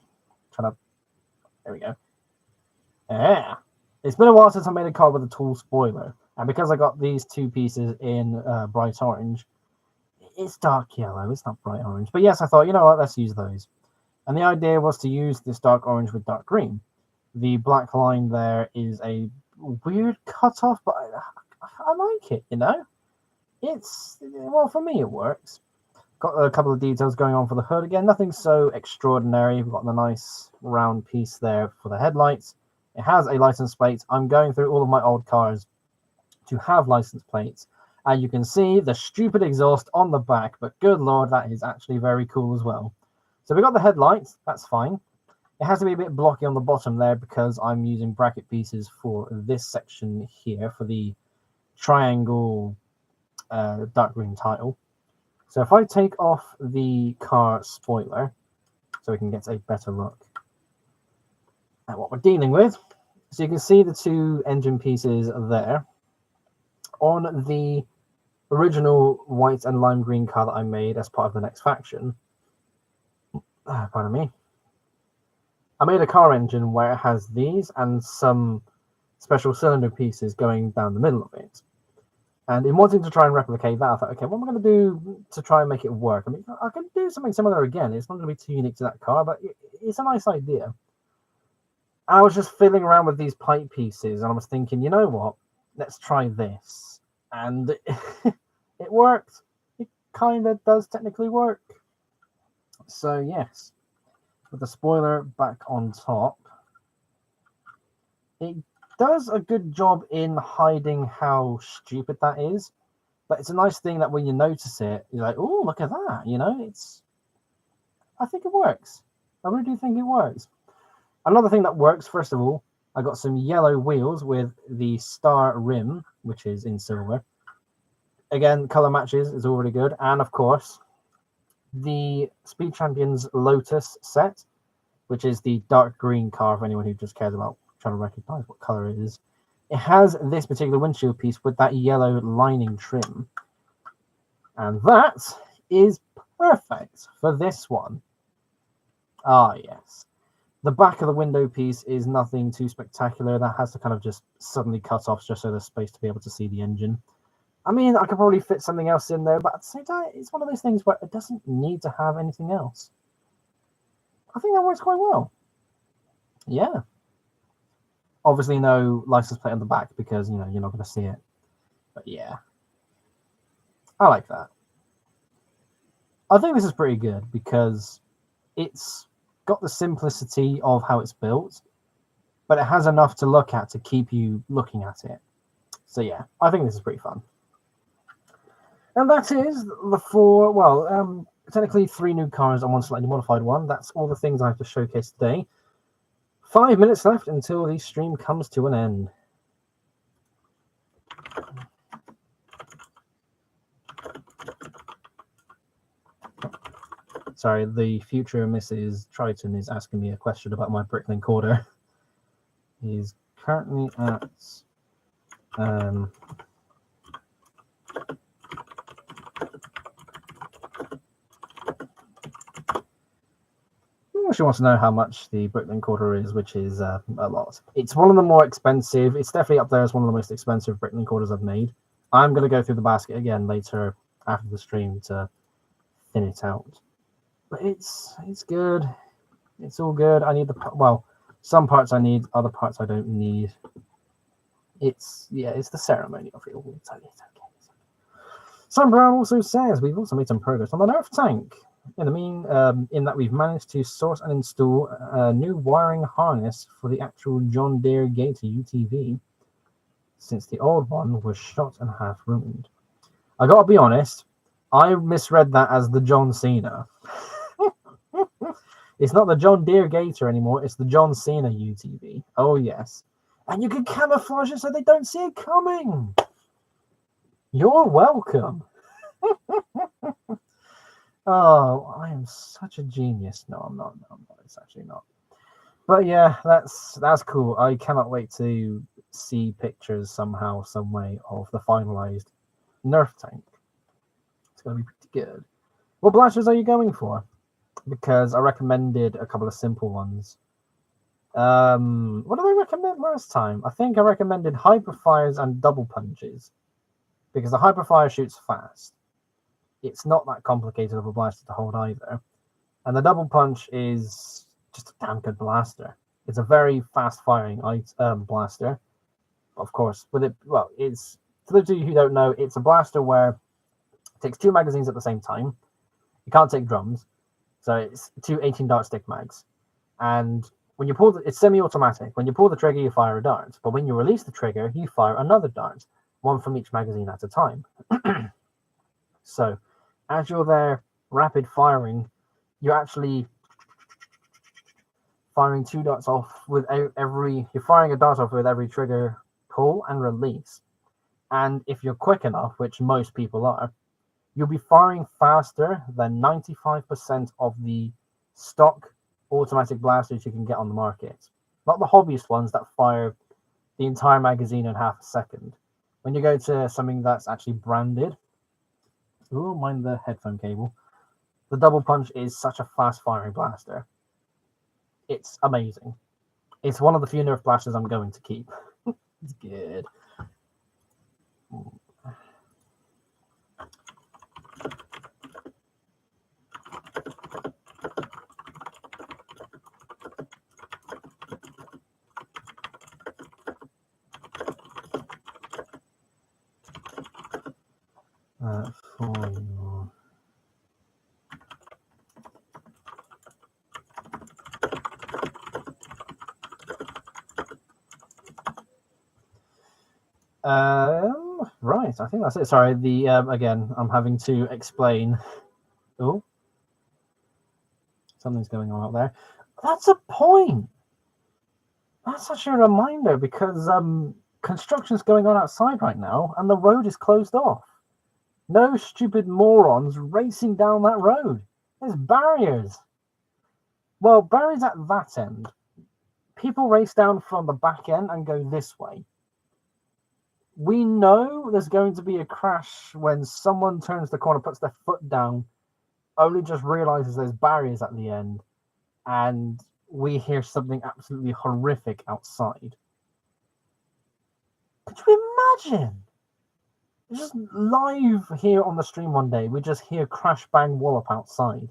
There we go. Yeah. It's been a while since I made a car with a tall spoiler. And because I got these two pieces in bright orange, it's dark yellow. It's not bright orange. But yes, I thought, you know what, let's use those. And the idea was to use this dark orange with dark green. The black line there is a weird cutoff, but I like it, you know? It's, well, for me, it works. Got a couple of details going on for the hood. Again, nothing so extraordinary. We've got the nice round piece there for the headlights. It has a license plate. I'm going through all of my old cars to have license plates. And you can see the stupid exhaust on the back, but good lord, that is actually very cool as well. So we got the headlights. That's fine. It has to be a bit blocky on the bottom there because I'm using bracket pieces for this section here for the triangle dark green title. So if I take off the car spoiler, so we can get a better look at what we're dealing with. So you can see the two engine pieces there. On the original white and lime green car that I made as part of the next faction, pardon me, I made a car engine where it has these and some special cylinder pieces going down the middle of it. And in wanting to try and replicate that, I thought, okay, what am I going to do to try and make it work? I mean, I can do something similar again. It's not going to be too unique to that car, but it's a nice idea. I was just fiddling around with these pipe pieces, and I was thinking, you know what? Let's try this. And it worked. It kind of does technically work. So, yes, with the spoiler back on top, it does a good job in hiding how stupid that is, but it's a nice thing that when you notice it, you're like, oh, look at that, you know. I think it works. I really do think it works. Another thing that works, first of all, I got some yellow wheels with the star rim, which is in silver. Again, color matches is already good. And of course, the Speed Champions Lotus set, which is the dark green car for anyone who just cares about trying to recognize what color it is. It has this particular windshield piece with that yellow lining trim. And that is perfect for this one. Ah, yes. The back of the window piece is nothing too spectacular. That has to kind of just suddenly cut off just so there's space to be able to see the engine. I mean, I could probably fit something else in there, but at the same time, it's one of those things where it doesn't need to have anything else. I think that works quite well. Yeah. Obviously, no license plate on the back because, you know, you're not going to see it. But yeah, I like that. I think this is pretty good because it's got the simplicity of how it's built, but it has enough to look at to keep you looking at it. So yeah, I think this is pretty fun. And that is the four, well, technically 3 new cars and 1 slightly modified one. That's all the things I have to showcase today. 5 minutes left until the stream comes to an end. sorry, the future Mrs. Triton is asking me a question about my Bricklink order. He's currently at she wants to know how much the Bricklink order is, which is a lot. It's one of the more expensive. It's definitely up there as one of the most expensive Bricklink orders I've made. I'm going to go through the basket again later after the stream to thin it out. But it's good. It's all good. I need some parts I need, other parts I don't need. It's the ceremony of it all. It's okay. Sam Brown also says we've also made some progress on the Nerf tank. In that we've managed to source and install a new wiring harness for the actual John Deere Gator UTV, since the old one was shot and half ruined. I gotta be honest, I misread that as the John Cena. It's not the John Deere Gator anymore, it's the John Cena UTV. Oh yes. And you can camouflage it so they don't see it coming. You're welcome. Oh, I am such a genius. No, I'm not. It's actually not. But yeah, that's cool. I cannot wait to see pictures somehow, some way of the finalized Nerf tank. It's going to be pretty good. What blasters are you going for? Because I recommended a couple of simple ones. What did I recommend last time? I think I recommended hyperfires and double punches. Because the hyperfire shoots fast. It's not that complicated of a blaster to hold either. And the double punch is just a damn good blaster. It's a very fast firing blaster. Of course, it's, for those of you who don't know, it's a blaster where it takes 2 magazines at the same time. You can't take drums. So it's 2 18-dart stick mags. And when you pull it's semi-automatic. When you pull the trigger, you fire a dart. But when you release the trigger, you fire another dart. 1 from each magazine at a time. So as you're there rapid firing, you're actually firing 2 darts off with you're firing a dart off with every trigger pull and release. And if you're quick enough, which most people are, you'll be firing faster than 95% of the stock automatic blasters you can get on the market. Not the hobbyist ones that fire the entire magazine in half a second. When you go to something that's actually branded, oh, mind the headphone cable. The double punch is such a fast firing blaster. It's amazing. It's one of the few Nerf blasters I'm going to keep. It's good. Right, I think that's it. Sorry, again, I'm having to explain. Oh, something's going on out there. That's a point. That's such a reminder because construction's going on outside right now and the road is closed off. No stupid morons racing down that road. There's barriers. Well, barriers at that end. People race down from the back end and go this way. We know there's going to be a crash when someone turns the corner, puts their foot down, only just realizes there's barriers at the end, and we hear something absolutely horrific outside. Could you imagine? Just live here on the stream one day, we just hear crash bang wallop outside.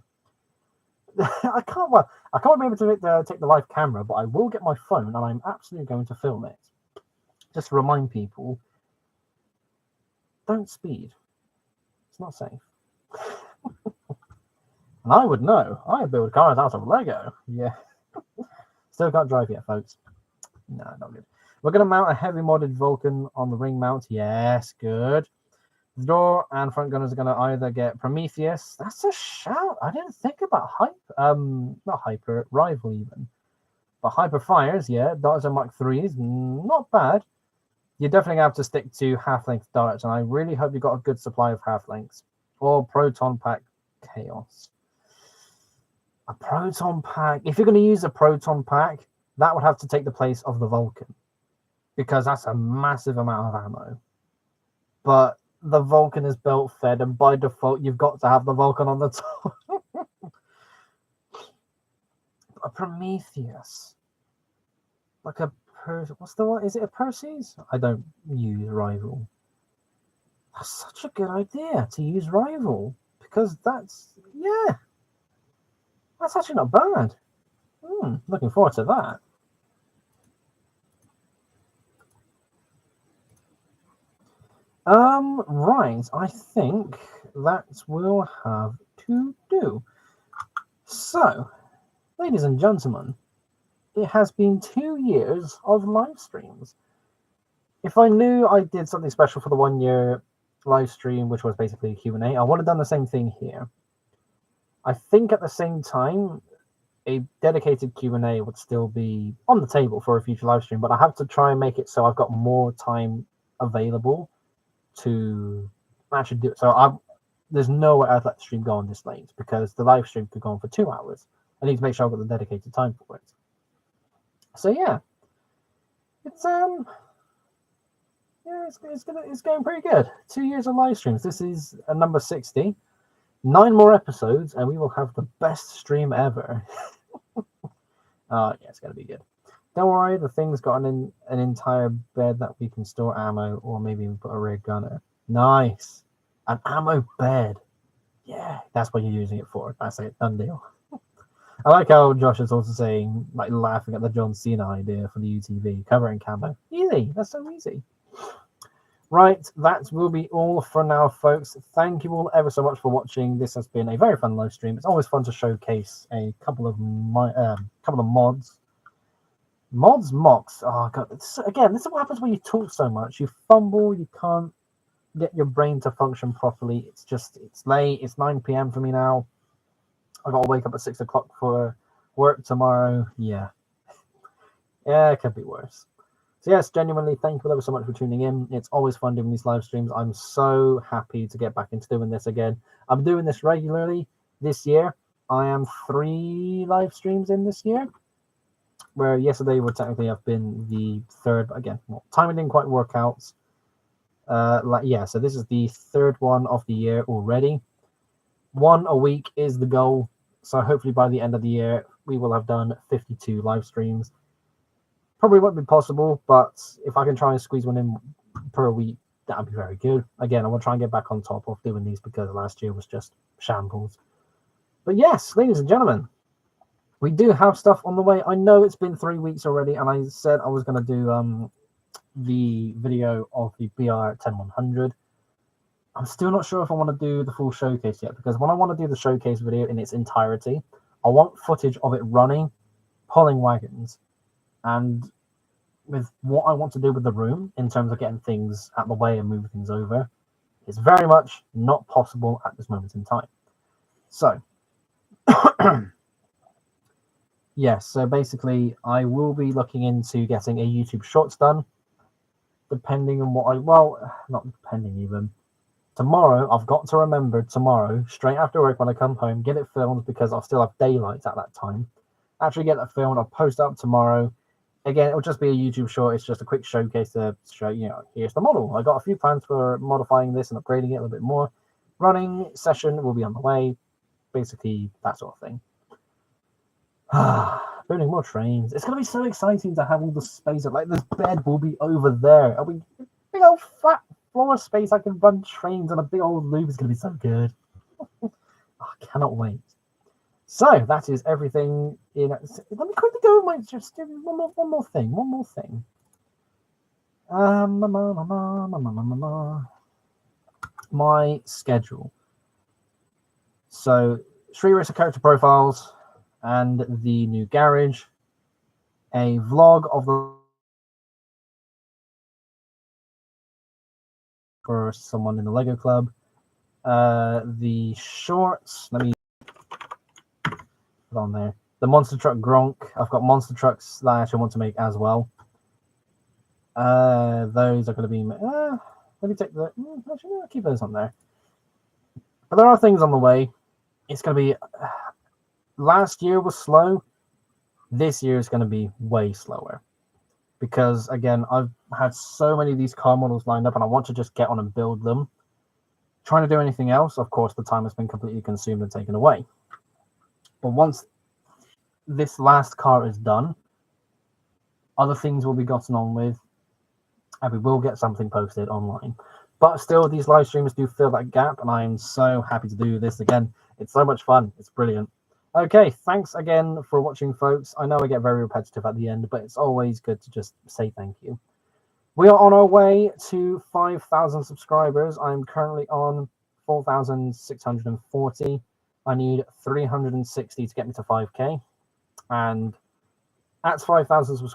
I can't be able to take the live camera, but I will get my phone and I'm absolutely going to film it. Just to remind people, don't speed. It's not safe. And I would know. I build cars out of Lego. Yeah. Still can't drive yet, folks. No, not good. We're going to mount a heavy modded Vulcan on the ring mount. Yes, good. The door and front gunners are going to either get Prometheus. That's a shout. I didn't think about not hyper, rival even. But hyper fires, yeah. Darts and Mark 3s, not bad. You're definitely going to have to stick to half-length darts, and I really hope you got a good supply of half-lengths. Or Proton Pack Chaos. A proton pack. If you're going to use a proton pack, that would have to take the place of the Vulcan, because that's a massive amount of ammo. But the Vulcan is belt fed, and by default, you've got to have the Vulcan on the top. A Prometheus. Like a what's the one? Is it a Perseus? I don't use Rival. That's such a good idea to use Rival, because that's actually not bad. Looking forward to that. Right, I think that will have to do. So, ladies and gentlemen, it has been 2 years of live streams. If I knew I did something special for the 1 year live stream, which was basically a Q&A, I would have done the same thing here. I think at the same time, a dedicated Q&A would still be on the table for a future live stream, but I have to try and make it so I've got more time available to actually do it. So there's no way I'd let the stream go on this late, because the live stream could go on for 2 hours. I need to make sure I've got the dedicated time for it. So yeah, it's going pretty good. 2 years of live streams. This is a number 60. 9 more episodes, and we will have the best stream ever. Yeah, it's gonna be good. Don't worry, the thing's got an entire bed that we can store ammo, or maybe we put a rear gunner. Nice, an ammo bed. Yeah, that's what you're using it for. That's it, done deal. I like how Josh is also saying, like, laughing at the John Cena idea for the UTV covering camo. Easy, that's so easy. Right, that will be all for now, folks. Thank you all ever so much for watching. This has been a very fun live stream. It's always fun to showcase a couple of mods. Mocks. Oh god! Again, this is what happens when you talk so much. You fumble. You can't get your brain to function properly. It's late. It's 9 p.m. for me now. I got to wake up at 6 o'clock for work tomorrow. Yeah, it could be worse. So yes, genuinely, thank you ever so much for tuning in. It's always fun doing these live streams. I'm so happy to get back into doing this again. I'm doing this regularly this year. I am 3 live streams in this year, where yesterday would technically have been the 3rd, but again, timing didn't quite work out. So this is the 3rd one of the year already. 1 a week is the goal. So hopefully by the end of the year, we will have done 52 live streams. Probably won't be possible, but if I can try and squeeze one in per week, that would be very good. Again, I will try and get back on top of doing these, because last year was just shambles. But yes, ladies and gentlemen, we do have stuff on the way. I know it's been 3 weeks already, and I said I was going to do the video of the BR 10100. I'm still not sure if I want to do the full showcase yet, because when I want to do the showcase video in its entirety, I want footage of it running, pulling wagons. And with what I want to do with the room in terms of getting things out of the way and moving things over, it's very much not possible at this moment in time. So, yes, so basically I will be looking into getting a YouTube Shorts done, depending on what not depending even. Tomorrow, I've got to remember tomorrow, straight after work when I come home, get it filmed, because I'll still have daylight at that time. Actually get that filmed, I'll post it up tomorrow. Again, it'll just be a YouTube short. It's just a quick showcase to show, here's the model. I got a few plans for modifying this and upgrading it a little bit more. Running session will be on the way. Basically, that sort of thing. Building more trains. It's going to be so exciting to have all the space. Like, this bed will be over there. It'll be big old flat floor space. I can run trains on a big old loop. It's going to be so good. I cannot wait. So that is everything. Let me quickly go. Just one more thing. My schedule. So Street Racer character profiles and the new garage. A vlog of the for someone in the Lego Club. The shorts. Let me on there. The monster truck Gronk. I've got monster trucks that I actually want to make as well. Those are going to be. Let me take the. Actually, I'll keep those on there. But there are things on the way. It's going to be last year was slow. This year is going to be way slower. Because, again, I've had so many of these car models lined up, and I want to just get on and build them. Trying to do anything else, of course, the time has been completely consumed and taken away. But once this last car is done, other things will be gotten on with, and we will get something posted online. But still, these live streams do fill that gap, and I am so happy to do this again. It's so much fun. It's brilliant. Okay, thanks again for watching, folks. I know I get very repetitive at the end, but it's always good to just say thank you. We are on our way to 5,000 subscribers. I'm currently on 4,640. I need 360 to get me to 5K. And at 5,000 subscribers,